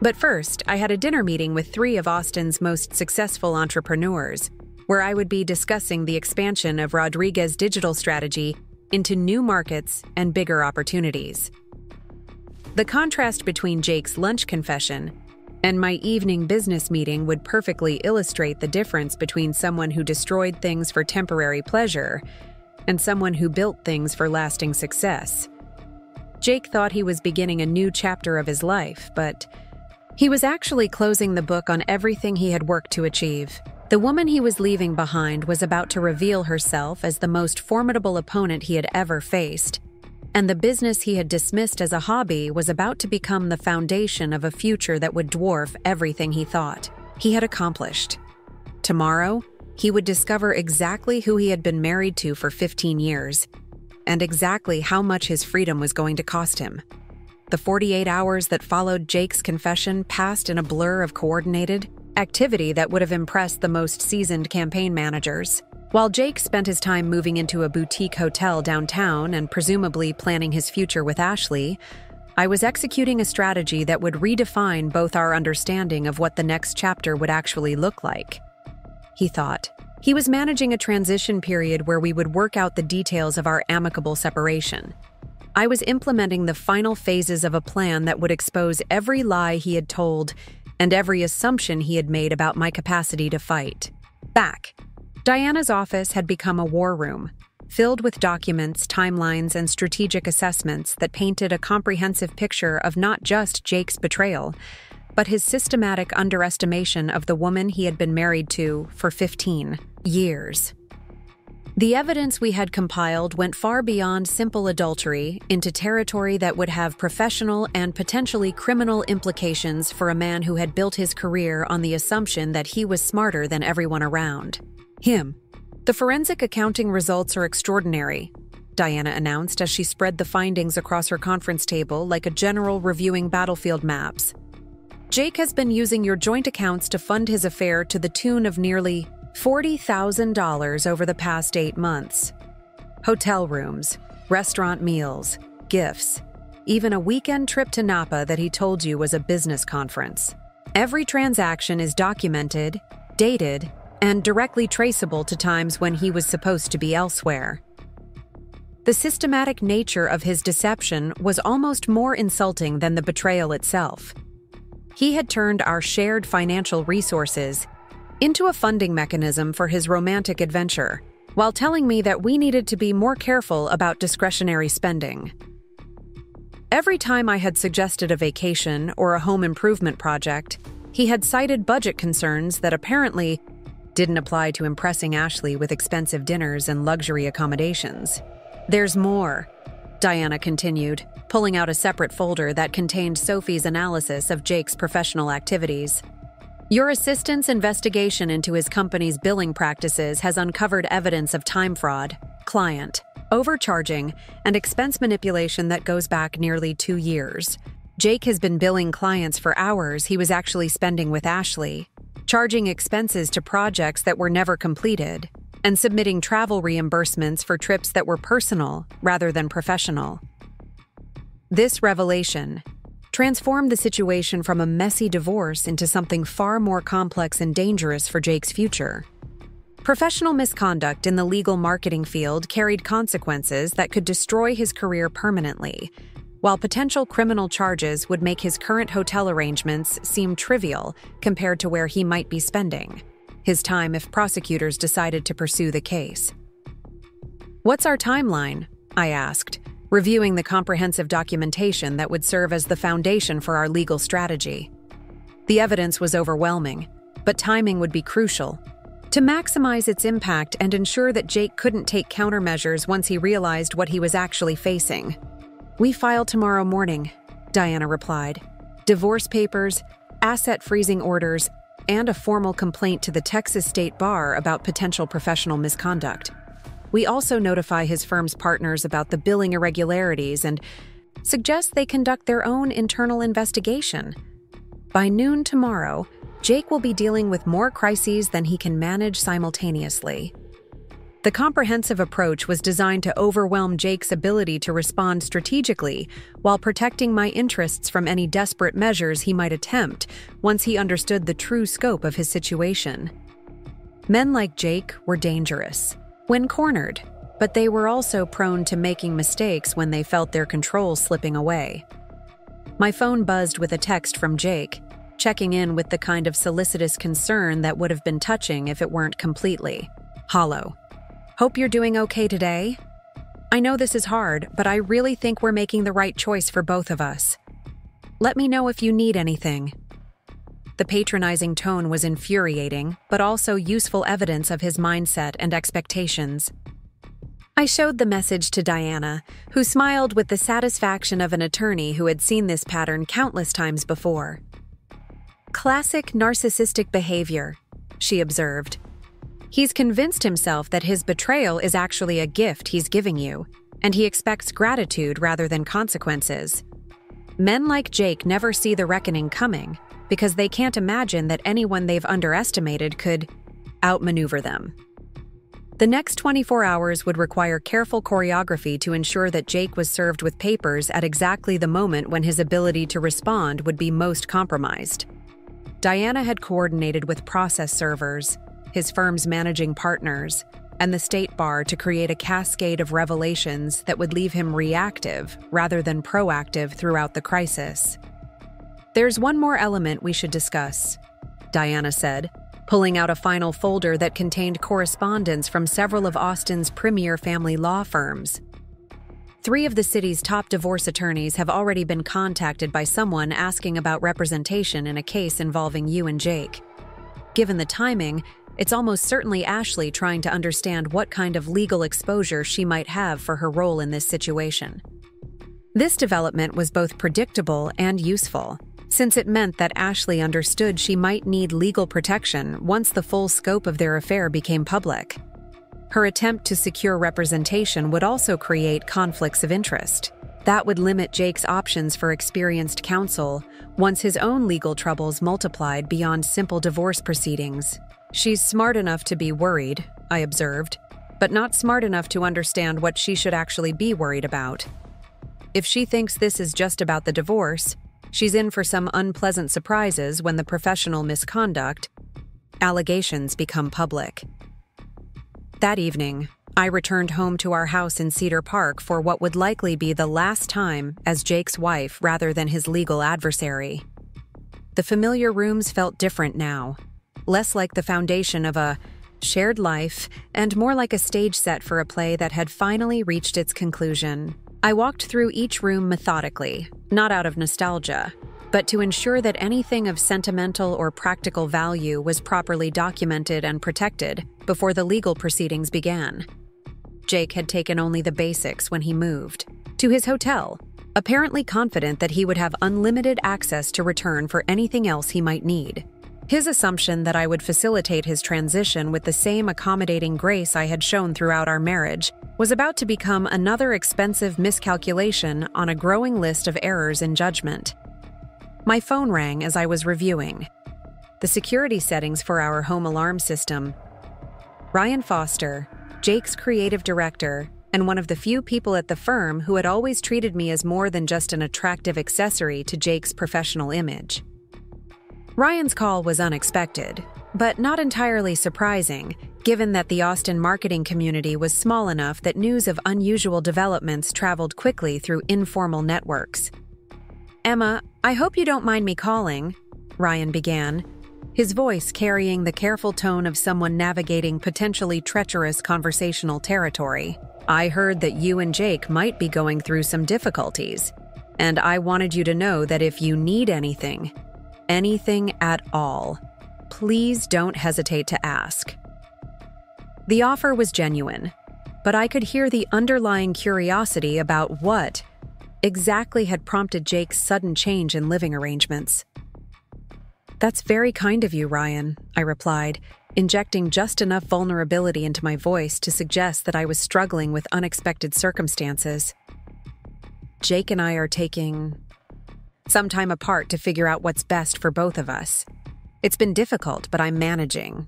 But first, I had a dinner meeting with 3 of Austin's most successful entrepreneurs, where I would be discussing the expansion of Rodriguez's digital strategy into new markets and bigger opportunities. The contrast between Jake's lunch confession and my evening business meeting would perfectly illustrate the difference between someone who destroyed things for temporary pleasure and someone who built things for lasting success. Jake thought he was beginning a new chapter of his life, but he was actually closing the book on everything he had worked to achieve. The woman he was leaving behind was about to reveal herself as the most formidable opponent he had ever faced, and the business he had dismissed as a hobby was about to become the foundation of a future that would dwarf everything he thought he had accomplished. Tomorrow, he would discover exactly who he had been married to for 15 years, and exactly how much his freedom was going to cost him. The 48 hours that followed Jake's confession passed in a blur of coordinated activity that would have impressed the most seasoned campaign managers. While Jake spent his time moving into a boutique hotel downtown and presumably planning his future with Ashley, I was executing a strategy that would redefine both our understanding of what the next chapter would actually look like. He thought. He was managing a transition period where we would work out the details of our amicable separation. I was implementing the final phases of a plan that would expose every lie he had told and every assumption he had made about my capacity to fight. Back. Diana's office had become a war room, filled with documents, timelines, and strategic assessments that painted a comprehensive picture of not just Jake's betrayal, but his systematic underestimation of the woman he had been married to for 15 years. The evidence we had compiled went far beyond simple adultery into territory that would have professional and potentially criminal implications for a man who had built his career on the assumption that he was smarter than everyone around him. The forensic accounting results are extraordinary, Diana announced as she spread the findings across her conference table like a general reviewing battlefield maps. Jake has been using your joint accounts to fund his affair to the tune of nearly $40,000 over the past 8 months. Hotel rooms, restaurant meals, gifts, even a weekend trip to Napa that he told you was a business conference. Every transaction is documented, dated, and directly traceable to times when he was supposed to be elsewhere. The systematic nature of his deception was almost more insulting than the betrayal itself. He had turned our shared financial resources into a funding mechanism for his romantic adventure, while telling me that we needed to be more careful about discretionary spending. Every time I had suggested a vacation or a home improvement project, he had cited budget concerns that apparently didn't apply to impressing Ashley with expensive dinners and luxury accommodations. There's more, Diana continued, pulling out a separate folder that contained Sophie's analysis of Jake's professional activities. Your assistant's investigation into his company's billing practices has uncovered evidence of time fraud, client overcharging, and expense manipulation that goes back nearly 2 years. Jake has been billing clients for hours he was actually spending with Ashley, charging expenses to projects that were never completed, and submitting travel reimbursements for trips that were personal rather than professional. This revelation transformed the situation from a messy divorce into something far more complex and dangerous for Jake's future. Professional misconduct in the legal marketing field carried consequences that could destroy his career permanently, while potential criminal charges would make his current hotel arrangements seem trivial compared to where he might be spending his time if prosecutors decided to pursue the case. "What's our timeline?" I asked, reviewing the comprehensive documentation that would serve as the foundation for our legal strategy. The evidence was overwhelming, but timing would be crucial. To maximize its impact and ensure that Jake couldn't take countermeasures once he realized what he was actually facing. "We file tomorrow morning," Diana replied. "Divorce papers, asset freezing orders, and a formal complaint to the Texas State Bar about potential professional misconduct. We also notify his firm's partners about the billing irregularities and suggest they conduct their own internal investigation. By noon tomorrow, Jake will be dealing with more crises than he can manage simultaneously." The comprehensive approach was designed to overwhelm Jake's ability to respond strategically while protecting my interests from any desperate measures he might attempt once he understood the true scope of his situation. Men like Jake were dangerous when cornered, but they were also prone to making mistakes when they felt their control slipping away. My phone buzzed with a text from Jake, checking in with the kind of solicitous concern that would have been touching if it weren't completely hollow. "Hope you're doing okay today." I know this is hard, but I really think we're making the right choice for both of us. Let me know if you need anything." The patronizing tone was infuriating, but also useful evidence of his mindset and expectations. I showed the message to Diana, who smiled with the satisfaction of an attorney who had seen this pattern countless times before. "Classic narcissistic behavior," she observed. "He's convinced himself that his betrayal is actually a gift he's giving you, and he expects gratitude rather than consequences. Men like Jake never see the reckoning coming because they can't imagine that anyone they've underestimated could outmaneuver them." The next 24 hours would require careful choreography to ensure that Jake was served with papers at exactly the moment when his ability to respond would be most compromised. Diana had coordinated with process servers, his firm's managing partners, and the state bar to create a cascade of revelations that would leave him reactive rather than proactive throughout the crisis. "There's one more element we should discuss," Diana said, pulling out a final folder that contained correspondence from several of Austin's premier family law firms. 3 of the city's top divorce attorneys have already been contacted by someone asking about representation in a case involving you and Jake. Given the timing, it's almost certainly Ashley trying to understand what kind of legal exposure she might have for her role in this situation. This development was both predictable and useful, since it meant that Ashley understood she might need legal protection once the full scope of their affair became public. Her attempt to secure representation would also create conflicts of interest. That would limit Jake's options for experienced counsel once his own legal troubles multiplied beyond simple divorce proceedings. "She's smart enough to be worried," I observed, "but not smart enough to understand what she should actually be worried about. If she thinks this is just about the divorce, she's in for some unpleasant surprises when the professional misconduct allegations become public." That evening, I returned home to our house in Cedar Park for what would likely be the last time as Jake's wife rather than his legal adversary. The familiar rooms felt different now, less like the foundation of a shared life and more like a stage set for a play that had finally reached its conclusion. I walked through each room methodically, not out of nostalgia, but to ensure that anything of sentimental or practical value was properly documented and protected before the legal proceedings began. Jake had taken only the basics when he moved to his hotel, apparently confident that he would have unlimited access to return for anything else he might need. His assumption that I would facilitate his transition with the same accommodating grace I had shown throughout our marriage was about to become another expensive miscalculation on a growing list of errors in judgment. My phone rang as I was reviewing the security settings for our home alarm system. Ryan Foster, Jake's creative director, and one of the few people at the firm who had always treated me as more than just an attractive accessory to Jake's professional image. Ryan's call was unexpected, but not entirely surprising, given that the Austin marketing community was small enough that news of unusual developments traveled quickly through informal networks. "Emma, I hope you don't mind me calling," Ryan began, his voice carrying the careful tone of someone navigating potentially treacherous conversational territory. "I heard that you and Jake might be going through some difficulties, and I wanted you to know that if you need anything at all, please don't hesitate to ask." The offer was genuine, but I could hear the underlying curiosity about what exactly had prompted Jake's sudden change in living arrangements. "That's very kind of you, Ryan," I replied, injecting just enough vulnerability into my voice to suggest that I was struggling with unexpected circumstances. "Jake and I are taking some time apart to figure out what's best for both of us. It's been difficult, but I'm managing."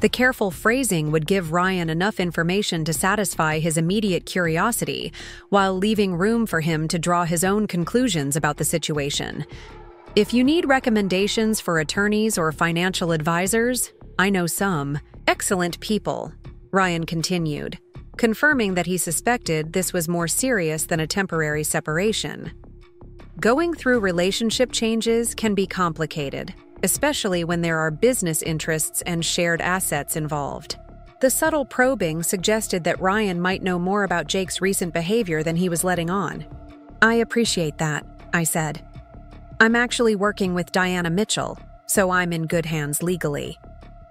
The careful phrasing would give Ryan enough information to satisfy his immediate curiosity, while leaving room for him to draw his own conclusions about the situation. "If you need recommendations for attorneys or financial advisors, I know some excellent people," Ryan continued, confirming that he suspected this was more serious than a temporary separation. "Going through relationship changes can be complicated, especially when there are business interests and shared assets involved. The subtle probing suggested that Ryan might know more about Jake's recent behavior than he was letting on. "I appreciate that," I said. "I'm actually working with Diana Mitchell, so I'm in good hands legally.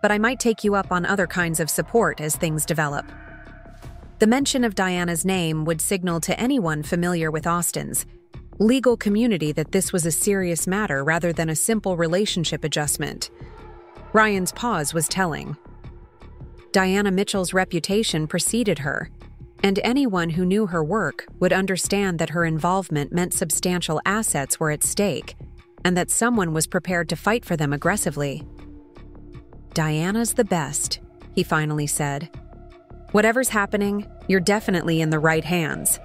But I might take you up on other kinds of support as things develop." The mention of Diana's name would signal to anyone familiar with Austin's legal community that this was a serious matter rather than a simple relationship adjustment. Ryan's pause was telling. Diana Mitchell's reputation preceded her, and anyone who knew her work would understand that her involvement meant substantial assets were at stake, and that someone was prepared to fight for them aggressively. "Diana's the best," he finally said. "Whatever's happening, you're definitely in the right hands."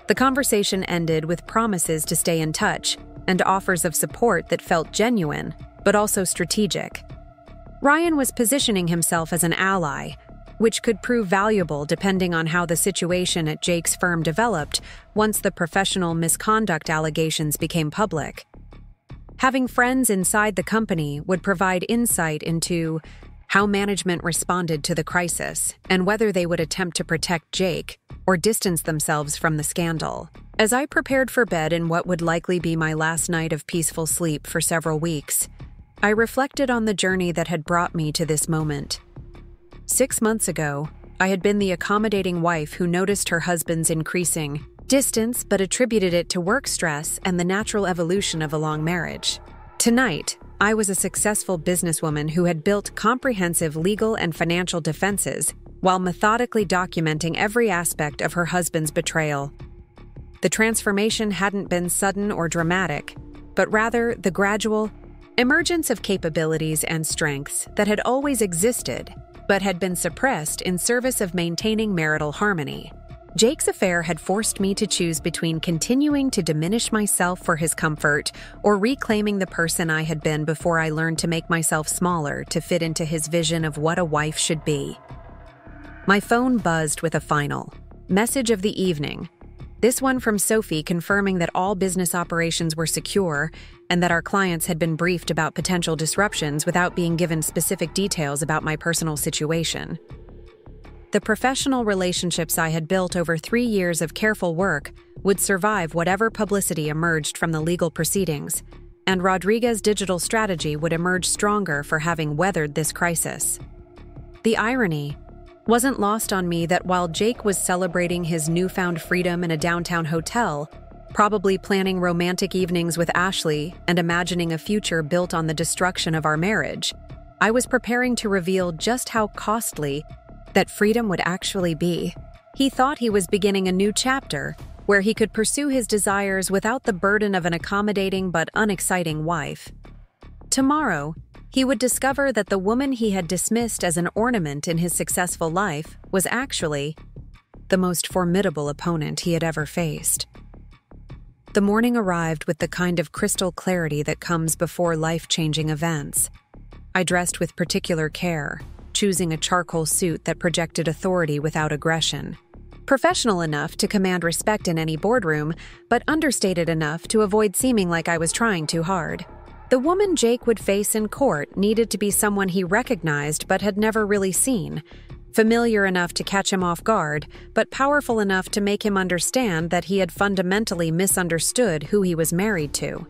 The conversation ended with promises to stay in touch and offers of support that felt genuine, but also strategic. Ryan was positioning himself as an ally, which could prove valuable depending on how the situation at Jake's firm developed once the professional misconduct allegations became public. Having friends inside the company would provide insight into how management responded to the crisis and whether they would attempt to protect Jake or distance themselves from the scandal. As I prepared for bed in what would likely be my last night of peaceful sleep for several weeks, I reflected on the journey that had brought me to this moment. 6 months ago, I had been the accommodating wife who noticed her husband's increasing distance but attributed it to work stress and the natural evolution of a long marriage. Tonight, I was a successful businesswoman who had built comprehensive legal and financial defenses while methodically documenting every aspect of her husband's betrayal. The transformation hadn't been sudden or dramatic, but rather the gradual emergence of capabilities and strengths that had always existed but had been suppressed in service of maintaining marital harmony. Jake's affair had forced me to choose between continuing to diminish myself for his comfort or reclaiming the person I had been before I learned to make myself smaller to fit into his vision of what a wife should be. My phone buzzed with a final message of the evening. This one from Sophie confirming that all business operations were secure and that our clients had been briefed about potential disruptions without being given specific details about my personal situation. The professional relationships I had built over 3 years of careful work would survive whatever publicity emerged from the legal proceedings, and Rodriguez's digital strategy would emerge stronger for having weathered this crisis. The irony wasn't lost on me that while Jake was celebrating his newfound freedom in a downtown hotel, probably planning romantic evenings with Ashley and imagining a future built on the destruction of our marriage, I was preparing to reveal just how costly that freedom would actually be. He thought he was beginning a new chapter where he could pursue his desires without the burden of an accommodating but unexciting wife. Tomorrow, he would discover that the woman he had dismissed as an ornament in his successful life was actually the most formidable opponent he had ever faced. The morning arrived with the kind of crystal clarity that comes before life-changing events. I dressed with particular care, choosing a charcoal suit that projected authority without aggression. Professional enough to command respect in any boardroom, but understated enough to avoid seeming like I was trying too hard. The woman Jake would face in court needed to be someone he recognized but had never really seen, familiar enough to catch him off guard, but powerful enough to make him understand that he had fundamentally misunderstood who he was married to.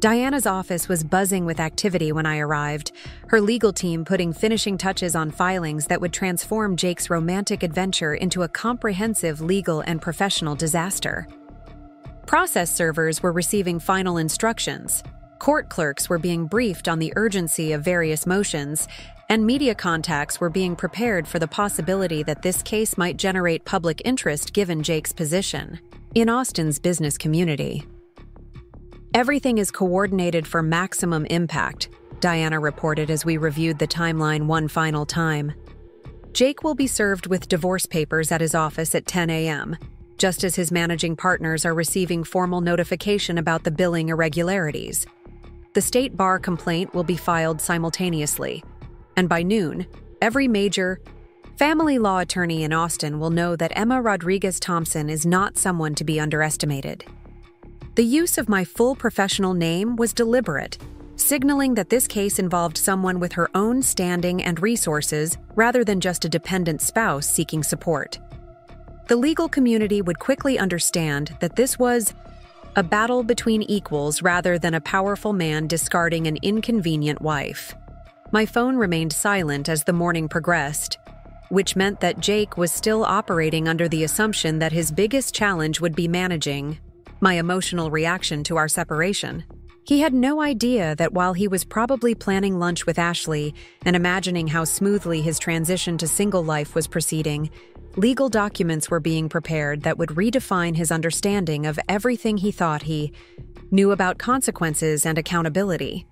Diana's office was buzzing with activity when I arrived, her legal team putting finishing touches on filings that would transform Jake's romantic adventure into a comprehensive legal and professional disaster. Process servers were receiving final instructions, court clerks were being briefed on the urgency of various motions, and media contacts were being prepared for the possibility that this case might generate public interest given Jake's position in Austin's business community. "Everything is coordinated for maximum impact," Diana reported as we reviewed the timeline one final time. Jake will be served with divorce papers at his office at 10 a.m., just as his managing partners are receiving formal notification about the billing irregularities. The state bar complaint will be filed simultaneously, and by noon, every major family law attorney in Austin will know that Emma Rodriguez Thompson is not someone to be underestimated. The use of my full professional name was deliberate, signaling that this case involved someone with her own standing and resources rather than just a dependent spouse seeking support. The legal community would quickly understand that this was a battle between equals rather than a powerful man discarding an inconvenient wife. My phone remained silent as the morning progressed, which meant that Jake was still operating under the assumption that his biggest challenge would be managing my emotional reaction to our separation. He had no idea that while he was probably planning lunch with Ashley and imagining how smoothly his transition to single life was proceeding, legal documents were being prepared that would redefine his understanding of everything he thought he knew about consequences and accountability.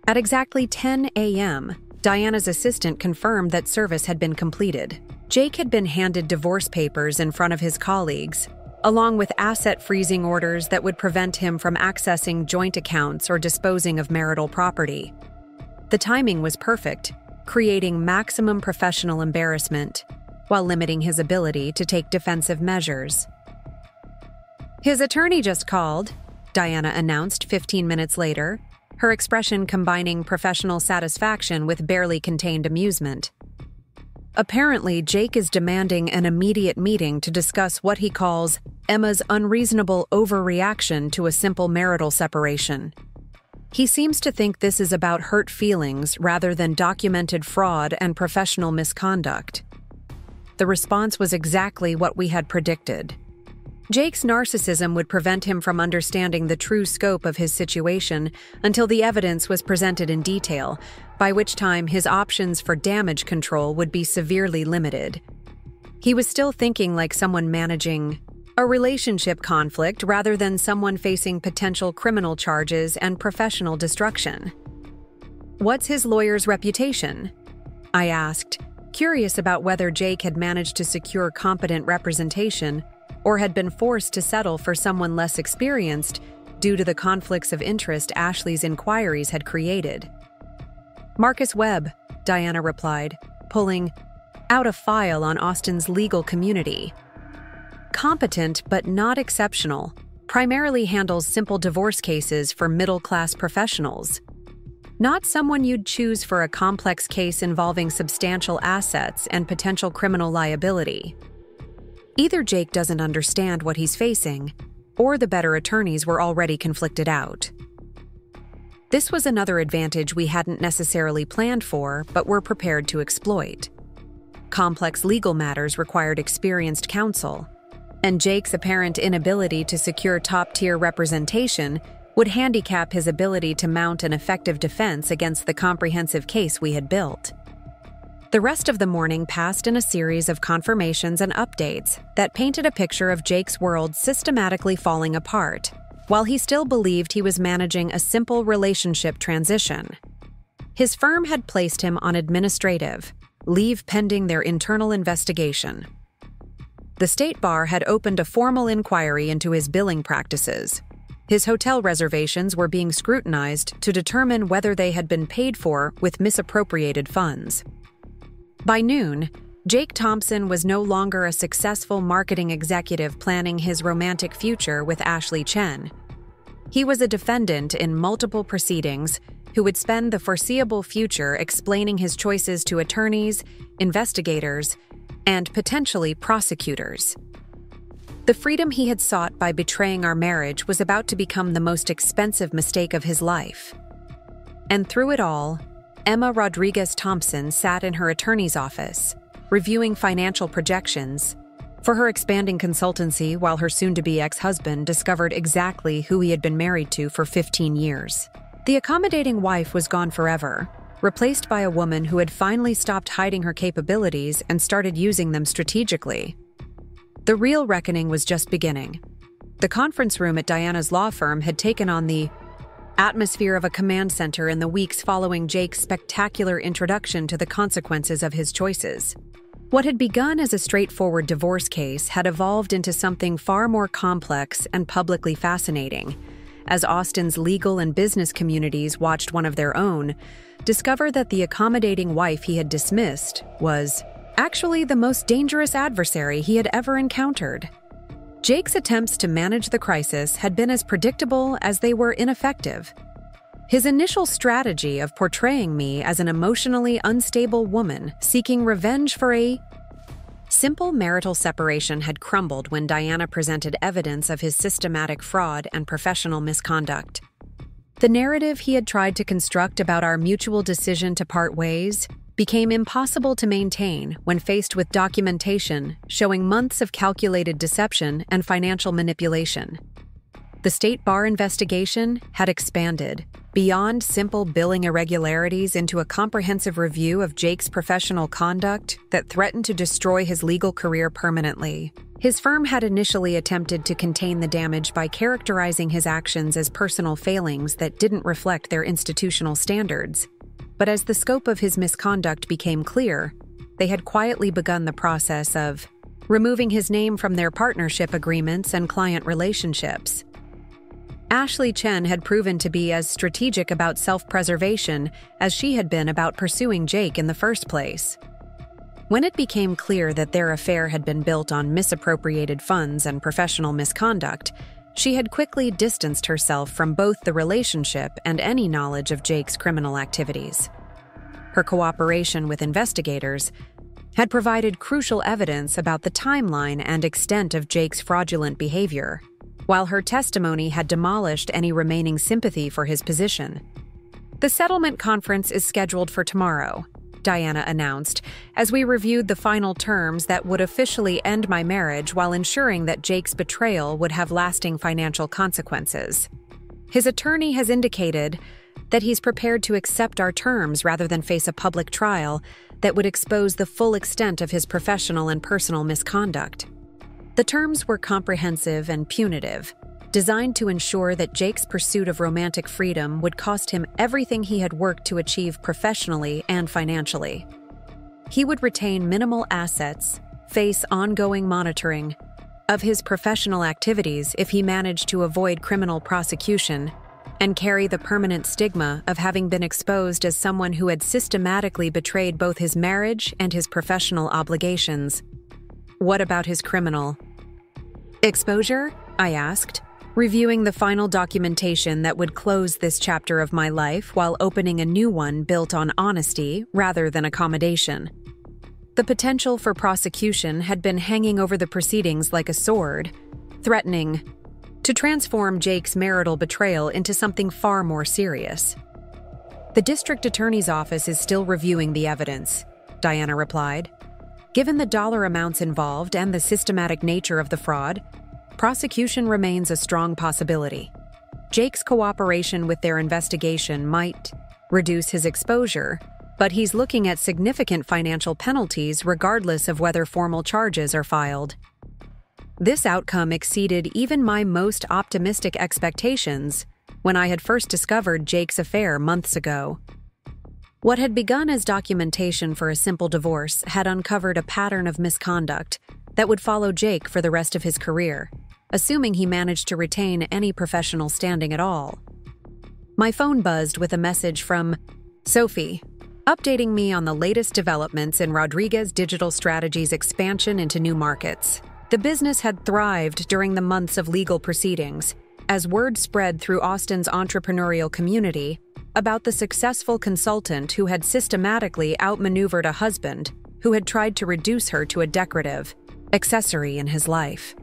At exactly 10 a.m., Diana's assistant confirmed that service had been completed. Jake had been handed divorce papers in front of his colleagues, along with asset freezing orders that would prevent him from accessing joint accounts or disposing of marital property. The timing was perfect, creating maximum professional embarrassment while limiting his ability to take defensive measures. "His attorney just called," Diana announced 15 minutes later, her expression combining professional satisfaction with barely contained amusement. Apparently, Jake is demanding an immediate meeting to discuss what he calls Emma's unreasonable overreaction to a simple marital separation. He seems to think this is about hurt feelings rather than documented fraud and professional misconduct. The response was exactly what we had predicted. Jake's narcissism would prevent him from understanding the true scope of his situation until the evidence was presented in detail, by which time his options for damage control would be severely limited. He was still thinking like someone managing a relationship conflict rather than someone facing potential criminal charges and professional destruction. "What's his lawyer's reputation?" I asked, curious about whether Jake had managed to secure competent representation or had been forced to settle for someone less experienced due to the conflicts of interest Ashley's inquiries had created. "Marcus Webb," Diana replied, pulling out a file on Austin's legal community. "Competent but not exceptional, primarily handles simple divorce cases for middle-class professionals. Not someone you'd choose for a complex case involving substantial assets and potential criminal liability." Either Jake doesn't understand what he's facing, or the better attorneys were already conflicted out. This was another advantage we hadn't necessarily planned for, but were prepared to exploit. Complex legal matters required experienced counsel, and Jake's apparent inability to secure top-tier representation would handicap his ability to mount an effective defense against the comprehensive case we had built. The rest of the morning passed in a series of confirmations and updates that painted a picture of Jake's world systematically falling apart, while he still believed he was managing a simple relationship transition. His firm had placed him on administrative leave pending their internal investigation. The state bar had opened a formal inquiry into his billing practices. His hotel reservations were being scrutinized to determine whether they had been paid for with misappropriated funds. By noon, Jake Thompson was no longer a successful marketing executive planning his romantic future with Ashley Chen. He was a defendant in multiple proceedings who would spend the foreseeable future explaining his choices to attorneys, investigators, and potentially prosecutors. The freedom he had sought by betraying our marriage was about to become the most expensive mistake of his life. And through it all, Emma Rodriguez Thompson sat in her attorney's office, reviewing financial projections for her expanding consultancy while her soon-to-be ex-husband discovered exactly who he had been married to for 15 years. The accommodating wife was gone forever, replaced by a woman who had finally stopped hiding her capabilities and started using them strategically. The real reckoning was just beginning. The conference room at Diana's law firm had taken on the atmosphere of a command center in the weeks following Jake's spectacular introduction to the consequences of his choices. What had begun as a straightforward divorce case had evolved into something far more complex and publicly fascinating, as Austin's legal and business communities watched one of their own discover that the accommodating wife he had dismissed was actually the most dangerous adversary he had ever encountered. Jake's attempts to manage the crisis had been as predictable as they were ineffective. His initial strategy of portraying me as an emotionally unstable woman seeking revenge for a simple marital separation had crumbled when Diana presented evidence of his systematic fraud and professional misconduct. The narrative he had tried to construct about our mutual decision to part ways became impossible to maintain when faced with documentation showing months of calculated deception and financial manipulation. The state bar investigation had expanded beyond simple billing irregularities into a comprehensive review of Jake's professional conduct that threatened to destroy his legal career permanently. His firm had initially attempted to contain the damage by characterizing his actions as personal failings that didn't reflect their institutional standards. But as the scope of his misconduct became clear, they had quietly begun the process of removing his name from their partnership agreements and client relationships. Ashley Chen had proven to be as strategic about self-preservation as she had been about pursuing Jake in the first place. When it became clear that their affair had been built on misappropriated funds and professional misconduct, she had quickly distanced herself from both the relationship and any knowledge of Jake's criminal activities. Her cooperation with investigators had provided crucial evidence about the timeline and extent of Jake's fraudulent behavior, while her testimony had demolished any remaining sympathy for his position. "The settlement conference is scheduled for tomorrow," Diana announced, as we reviewed the final terms that would officially end my marriage while ensuring that Jake's betrayal would have lasting financial consequences. "His attorney has indicated that he's prepared to accept our terms rather than face a public trial that would expose the full extent of his professional and personal misconduct." The terms were comprehensive and punitive, designed to ensure that Jake's pursuit of romantic freedom would cost him everything he had worked to achieve professionally and financially. He would retain minimal assets, face ongoing monitoring of his professional activities if he managed to avoid criminal prosecution, and carry the permanent stigma of having been exposed as someone who had systematically betrayed both his marriage and his professional obligations. "What about his criminal exposure?" I asked, reviewing the final documentation that would close this chapter of my life while opening a new one built on honesty rather than accommodation. The potential for prosecution had been hanging over the proceedings like a sword, threatening to transform Jake's marital betrayal into something far more serious. "The district attorney's office is still reviewing the evidence," Diana replied. "Given the dollar amounts involved and the systematic nature of the fraud, prosecution remains a strong possibility. Jake's cooperation with their investigation might reduce his exposure, but he's looking at significant financial penalties regardless of whether formal charges are filed." This outcome exceeded even my most optimistic expectations when I had first discovered Jake's affair months ago. What had begun as documentation for a simple divorce had uncovered a pattern of misconduct that would follow Jake for the rest of his career, assuming he managed to retain any professional standing at all. My phone buzzed with a message from Sophie, updating me on the latest developments in Rodriguez Digital Strategies' expansion into new markets. The business had thrived during the months of legal proceedings, as word spread through Austin's entrepreneurial community about the successful consultant who had systematically outmaneuvered a husband who had tried to reduce her to a decorative accessory in his life.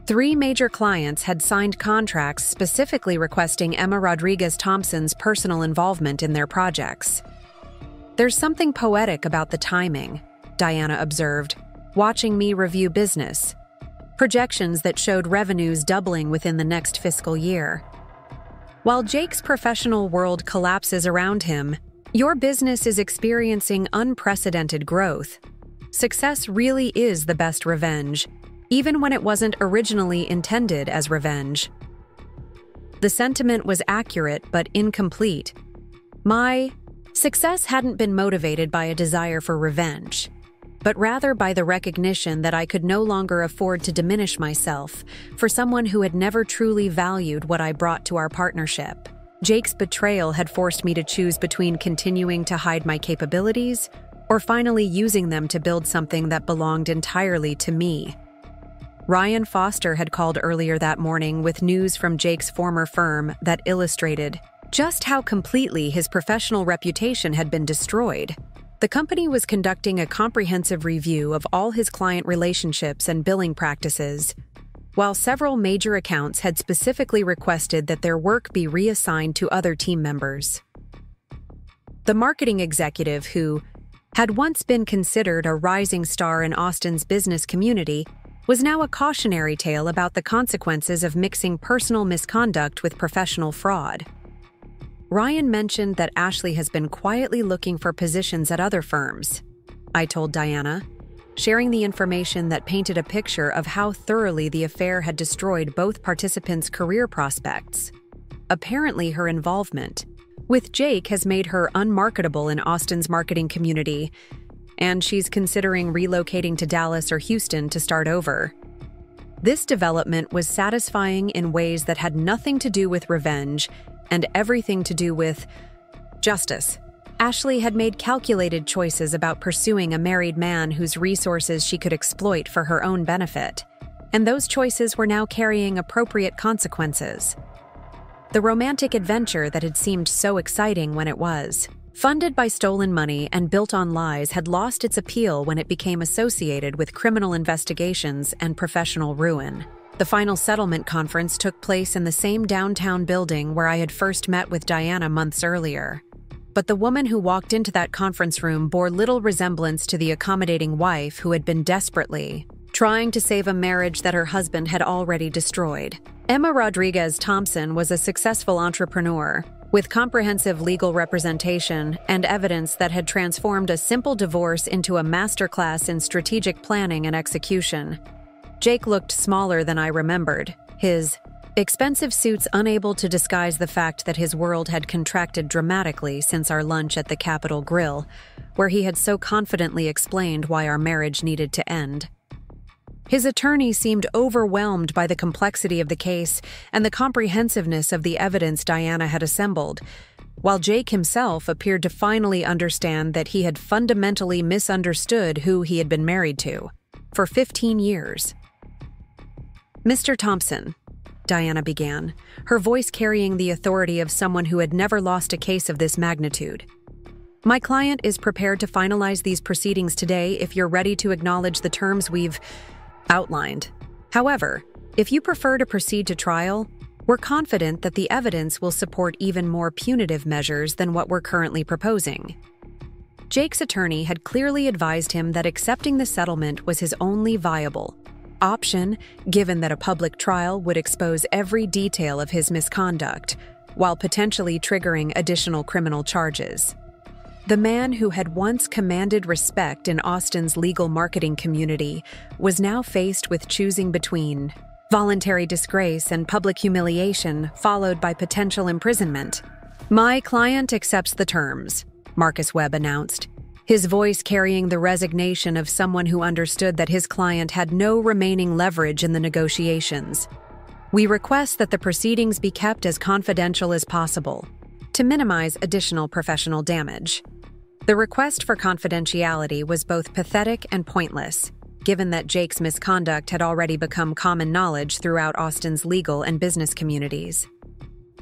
3 major clients had signed contracts specifically requesting Emma Rodriguez Thompson's personal involvement in their projects. "There's something poetic about the timing," Diana observed, watching me review business projections that showed revenues doubling within the next fiscal year. "While Jake's professional world collapses around him, your business is experiencing unprecedented growth. Success really is the best revenge, even when it wasn't originally intended as revenge." The sentiment was accurate but incomplete. My success hadn't been motivated by a desire for revenge, but rather by the recognition that I could no longer afford to diminish myself for someone who had never truly valued what I brought to our partnership. Jake's betrayal had forced me to choose between continuing to hide my capabilities or finally using them to build something that belonged entirely to me. Ryan Foster had called earlier that morning with news from Jake's former firm that illustrated just how completely his professional reputation had been destroyed. The company was conducting a comprehensive review of all his client relationships and billing practices, while several major accounts had specifically requested that their work be reassigned to other team members. The marketing executive, who had once been considered a rising star in Austin's business community, was now a cautionary tale about the consequences of mixing personal misconduct with professional fraud. Ryan mentioned that Ashley has been quietly looking for positions at other firms, I told Diana, sharing the information that painted a picture of how thoroughly the affair had destroyed both participants' career prospects. Apparently, her involvement with Jake has made her unmarketable in Austin's marketing community, and she's considering relocating to Dallas or Houston to start over. This development was satisfying in ways that had nothing to do with revenge and everything to do with justice. Ashley had made calculated choices about pursuing a married man whose resources she could exploit for her own benefit, and those choices were now carrying appropriate consequences. The romantic adventure that had seemed so exciting when it was, funded by stolen money and built on lies, had lost its appeal when it became associated with criminal investigations and professional ruin. The final settlement conference took place in the same downtown building where I had first met with Diana months earlier. But the woman who walked into that conference room bore little resemblance to the accommodating wife who had been desperately trying to save a marriage that her husband had already destroyed. Emma Rodriguez Thompson was a successful entrepreneur with comprehensive legal representation and evidence that had transformed a simple divorce into a masterclass in strategic planning and execution. Jake looked smaller than I remembered, his expensive suits unable to disguise the fact that his world had contracted dramatically since our lunch at the Capitol Grill, where he had so confidently explained why our marriage needed to end. His attorney seemed overwhelmed by the complexity of the case and the comprehensiveness of the evidence Diana had assembled, while Jake himself appeared to finally understand that he had fundamentally misunderstood who he had been married to for 15 years. "Mr. Thompson," Diana began, her voice carrying the authority of someone who had never lost a case of this magnitude. "My client is prepared to finalize these proceedings today if you're ready to acknowledge the terms we've outlined. However, if you prefer to proceed to trial, we're confident that the evidence will support even more punitive measures than what we're currently proposing." Jake's attorney had clearly advised him that accepting the settlement was his only viable option, given that a public trial would expose every detail of his misconduct, while potentially triggering additional criminal charges. The man who had once commanded respect in Austin's legal marketing community was now faced with choosing between voluntary disgrace and public humiliation, followed by potential imprisonment. "My client accepts the terms," Marcus Webb announced, his voice carrying the resignation of someone who understood that his client had no remaining leverage in the negotiations. "We request that the proceedings be kept as confidential as possible to minimize additional professional damage." The request for confidentiality was both pathetic and pointless, given that Jake's misconduct had already become common knowledge throughout Austin's legal and business communities.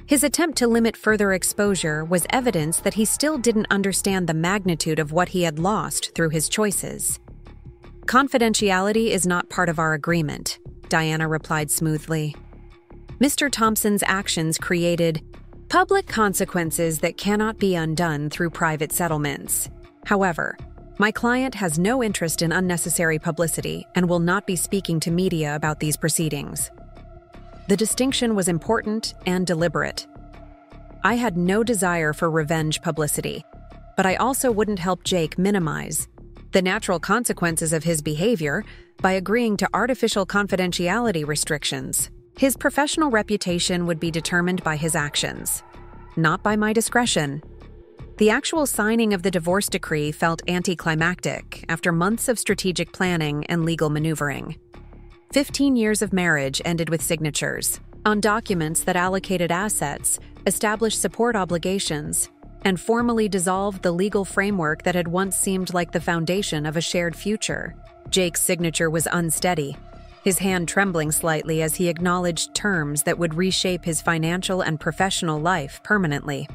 His attempt to limit further exposure was evidence that he still didn't understand the magnitude of what he had lost through his choices. "Confidentiality is not part of our agreement," Diana replied smoothly. "Mr. Thompson's actions created public consequences that cannot be undone through private settlements. However, my client has no interest in unnecessary publicity and will not be speaking to media about these proceedings." The distinction was important and deliberate. I had no desire for revenge publicity, but I also wouldn't help Jake minimize the natural consequences of his behavior by agreeing to artificial confidentiality restrictions. His professional reputation would be determined by his actions, not by my discretion. The actual signing of the divorce decree felt anticlimactic after months of strategic planning and legal maneuvering. 15 years of marriage ended with signatures on documents that allocated assets, established support obligations, and formally dissolved the legal framework that had once seemed like the foundation of a shared future. Jake's signature was unsteady, his hand trembling slightly as he acknowledged terms that would reshape his financial and professional life permanently.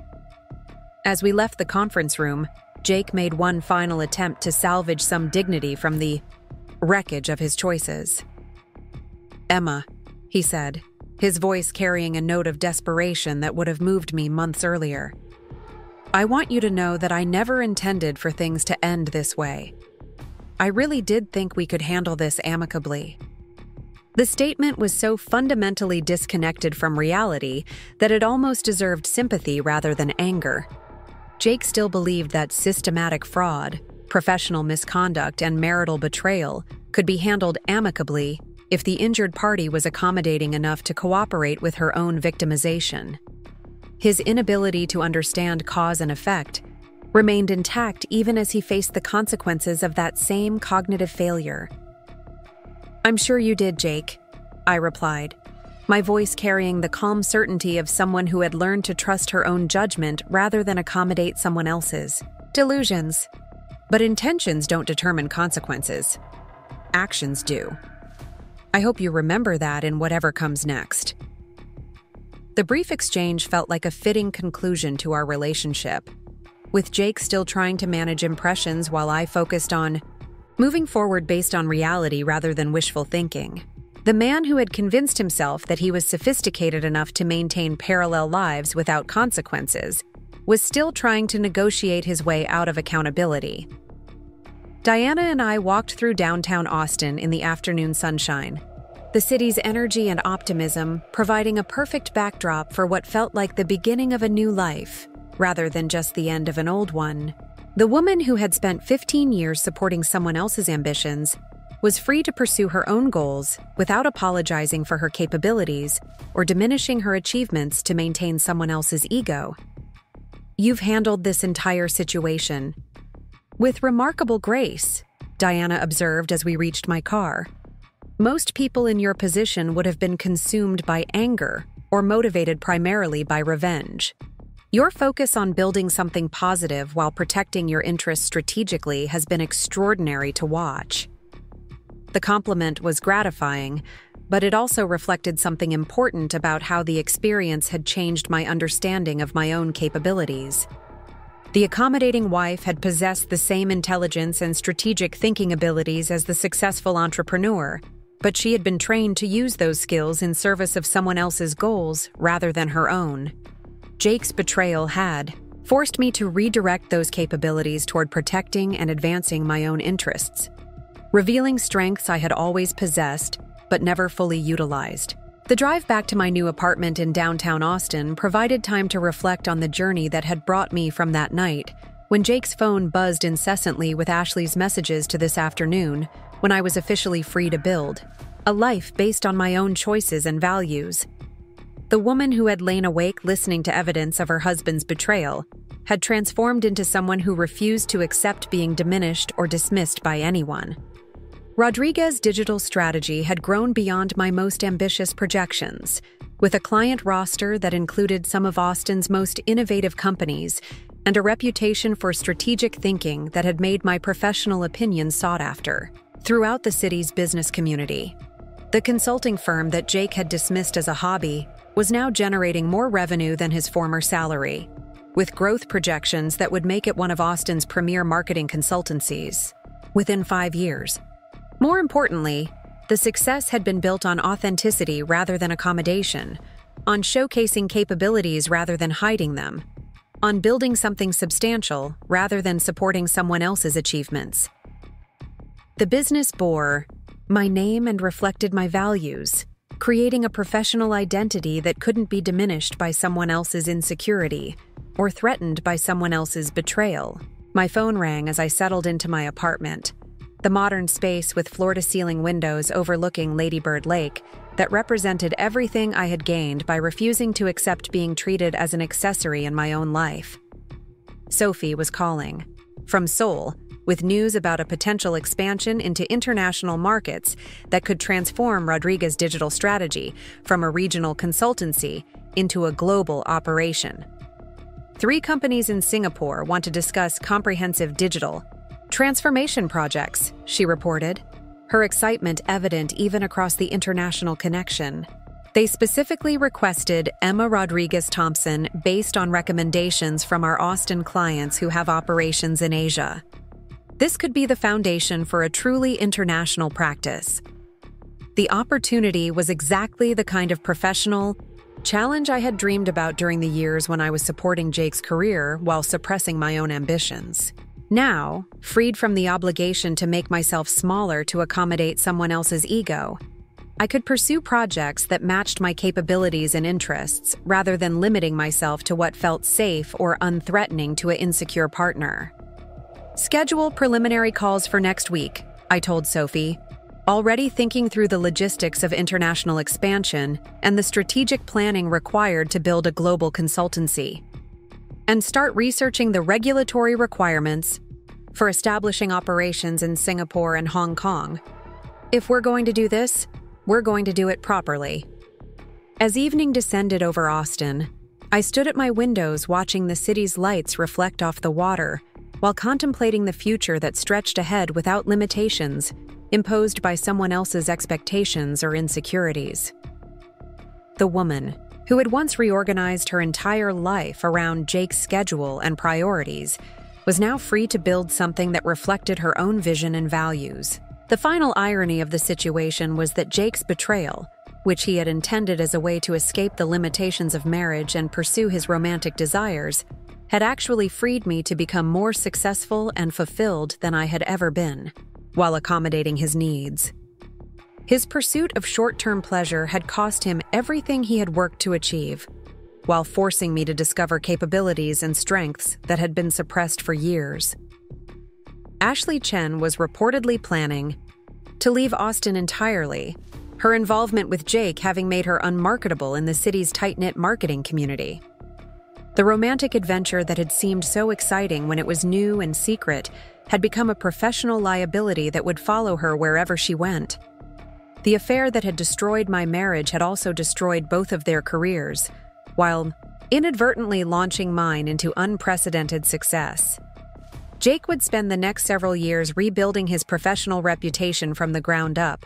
As we left the conference room, Jake made one final attempt to salvage some dignity from the wreckage of his choices. "Emma," he said, his voice carrying a note of desperation that would have moved me months earlier. "I want you to know that I never intended for things to end this way. I really did think we could handle this amicably." The statement was so fundamentally disconnected from reality that it almost deserved sympathy rather than anger. Jake still believed that systematic fraud, professional misconduct, and marital betrayal could be handled amicably if the injured party was accommodating enough to cooperate with her own victimization. His inability to understand cause and effect remained intact even as he faced the consequences of that same cognitive failure. "I'm sure you did, Jake," I replied, my voice carrying the calm certainty of someone who had learned to trust her own judgment rather than accommodate someone else's. "Delusions. But intentions don't determine consequences. Actions do. I hope you remember that in whatever comes next." The brief exchange felt like a fitting conclusion to our relationship, with Jake still trying to manage impressions while I focused on moving forward based on reality rather than wishful thinking. The man who had convinced himself that he was sophisticated enough to maintain parallel lives without consequences was still trying to negotiate his way out of accountability. Diana and I walked through downtown Austin in the afternoon sunshine, the city's energy and optimism providing a perfect backdrop for what felt like the beginning of a new life, rather than just the end of an old one. The woman who had spent 15 years supporting someone else's ambitions was free to pursue her own goals without apologizing for her capabilities or diminishing her achievements to maintain someone else's ego. "You've handled this entire situation with remarkable grace," Diana observed as we reached my car. "Most people in your position would have been consumed by anger or motivated primarily by revenge. Your focus on building something positive while protecting your interests strategically has been extraordinary to watch." The compliment was gratifying, but it also reflected something important about how the experience had changed my understanding of my own capabilities. The accommodating wife had possessed the same intelligence and strategic thinking abilities as the successful entrepreneur, but she had been trained to use those skills in service of someone else's goals rather than her own. Jake's betrayal had forced me to redirect those capabilities toward protecting and advancing my own interests, revealing strengths I had always possessed but never fully utilized. The drive back to my new apartment in downtown Austin provided time to reflect on the journey that had brought me from that night, when Jake's phone buzzed incessantly with Ashley's messages to this afternoon, when I was officially free to build a life based on my own choices and values. The woman who had lain awake listening to evidence of her husband's betrayal had transformed into someone who refused to accept being diminished or dismissed by anyone. Rodriguez's digital strategy had grown beyond my most ambitious projections, with a client roster that included some of Austin's most innovative companies and a reputation for strategic thinking that had made my professional opinion sought after throughout the city's business community. The consulting firm that Jake had dismissed as a hobby was now generating more revenue than his former salary, with growth projections that would make it one of Austin's premier marketing consultancies within 5 years. More importantly, the success had been built on authenticity rather than accommodation, on showcasing capabilities rather than hiding them, on building something substantial rather than supporting someone else's achievements. The business bore my name and reflected my values, creating a professional identity that couldn't be diminished by someone else's insecurity or threatened by someone else's betrayal. My phone rang as I settled into my apartment, the modern space with floor-to-ceiling windows overlooking Lady Bird Lake that represented everything I had gained by refusing to accept being treated as an accessory in my own life. Sophie was calling, from Seoul, with news about a potential expansion into international markets that could transform Rodriguez's digital strategy from a regional consultancy into a global operation. 3 companies in Singapore want to discuss comprehensive digital transformation projects, she reported. her excitement evident even across the international connection. They specifically requested Emma Rodriguez Thompson based on recommendations from our Austin clients who have operations in Asia. This could be the foundation for a truly international practice. The opportunity was exactly the kind of professional challenge I had dreamed about during the years when I was supporting Jake's career while suppressing my own ambitions. Now, freed from the obligation to make myself smaller to accommodate someone else's ego, I could pursue projects that matched my capabilities and interests rather than limiting myself to what felt safe or unthreatening to an insecure partner. Schedule preliminary calls for next week, I told Sophie, already thinking through the logistics of international expansion and the strategic planning required to build a global consultancy. And start researching the regulatory requirements for establishing operations in Singapore and Hong Kong. If we're going to do this, we're going to do it properly. As evening descended over Austin, I stood at my windows watching the city's lights reflect off the water while contemplating the future that stretched ahead without limitations imposed by someone else's expectations or insecurities. The woman, who had once reorganized her entire life around Jake's schedule and priorities, was now free to build something that reflected her own vision and values. The final irony of the situation was that Jake's betrayal, which he had intended as a way to escape the limitations of marriage and pursue his romantic desires, had actually freed me to become more successful and fulfilled than I had ever been, while accommodating his needs. His pursuit of short-term pleasure had cost him everything he had worked to achieve, while forcing me to discover capabilities and strengths that had been suppressed for years. Ashley Chen was reportedly planning to leave Austin entirely, her involvement with Jake having made her unmarketable in the city's tight-knit marketing community. The romantic adventure that had seemed so exciting when it was new and secret had become a professional liability that would follow her wherever she went. The affair that had destroyed my marriage had also destroyed both of their careers, while inadvertently launching mine into unprecedented success. Jake would spend the next several years rebuilding his professional reputation from the ground up,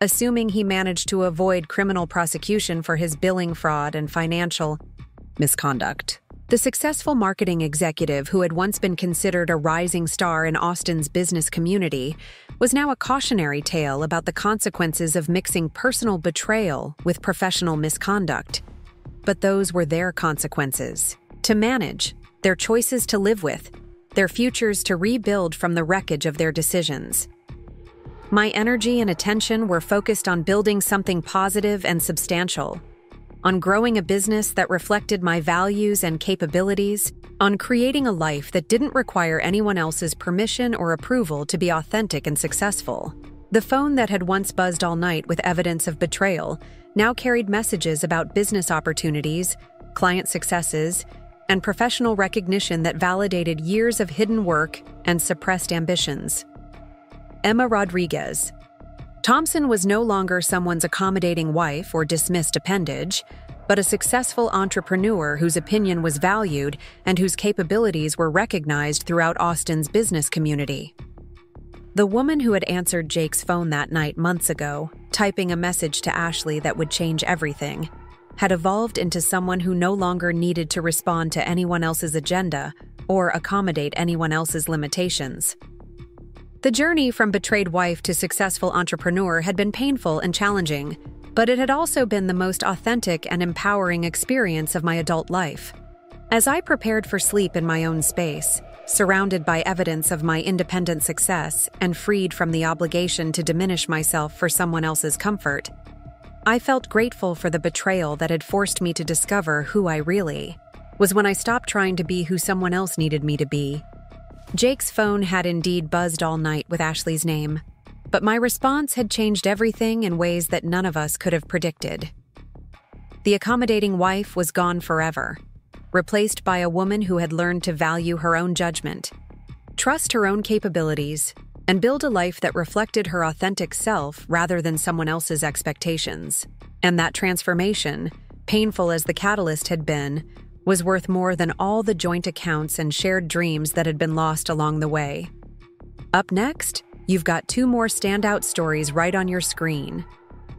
assuming he managed to avoid criminal prosecution for his billing fraud and financial misconduct. The successful marketing executive who had once been considered a rising star in Austin's business community was now a cautionary tale about the consequences of mixing personal betrayal with professional misconduct. But those were their consequences to manage, their choices to live with, their futures to rebuild from the wreckage of their decisions. My energy and attention were focused on building something positive and substantial, on growing a business that reflected my values and capabilities, on creating a life that didn't require anyone else's permission or approval to be authentic and successful. The phone that had once buzzed all night with evidence of betrayal now carried messages about business opportunities, client successes, and professional recognition that validated years of hidden work and suppressed ambitions. Emma Rodriguez Thompson was no longer someone's accommodating wife or dismissed appendage, but a successful entrepreneur whose opinion was valued and whose capabilities were recognized throughout Austin's business community. The woman who had answered Jake's phone that night months ago, typing a message to Ashley that would change everything, had evolved into someone who no longer needed to respond to anyone else's agenda or accommodate anyone else's limitations. The journey from betrayed wife to successful entrepreneur had been painful and challenging, but it had also been the most authentic and empowering experience of my adult life. As I prepared for sleep in my own space, surrounded by evidence of my independent success and freed from the obligation to diminish myself for someone else's comfort, I felt grateful for the betrayal that had forced me to discover who I really was when I stopped trying to be who someone else needed me to be. Jake's phone had indeed buzzed all night with Ashley's name, but my response had changed everything in ways that none of us could have predicted. The accommodating wife was gone forever, replaced by a woman who had learned to value her own judgment, trust her own capabilities, and build a life that reflected her authentic self rather than someone else's expectations. And that transformation, painful as the catalyst had been, was worth more than all the joint accounts and shared dreams that had been lost along the way. Up next, You've got 2 more standout stories right on your screen.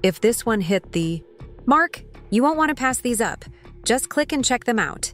If this one hit the mark, you won't want to pass these up. Just click and check them out.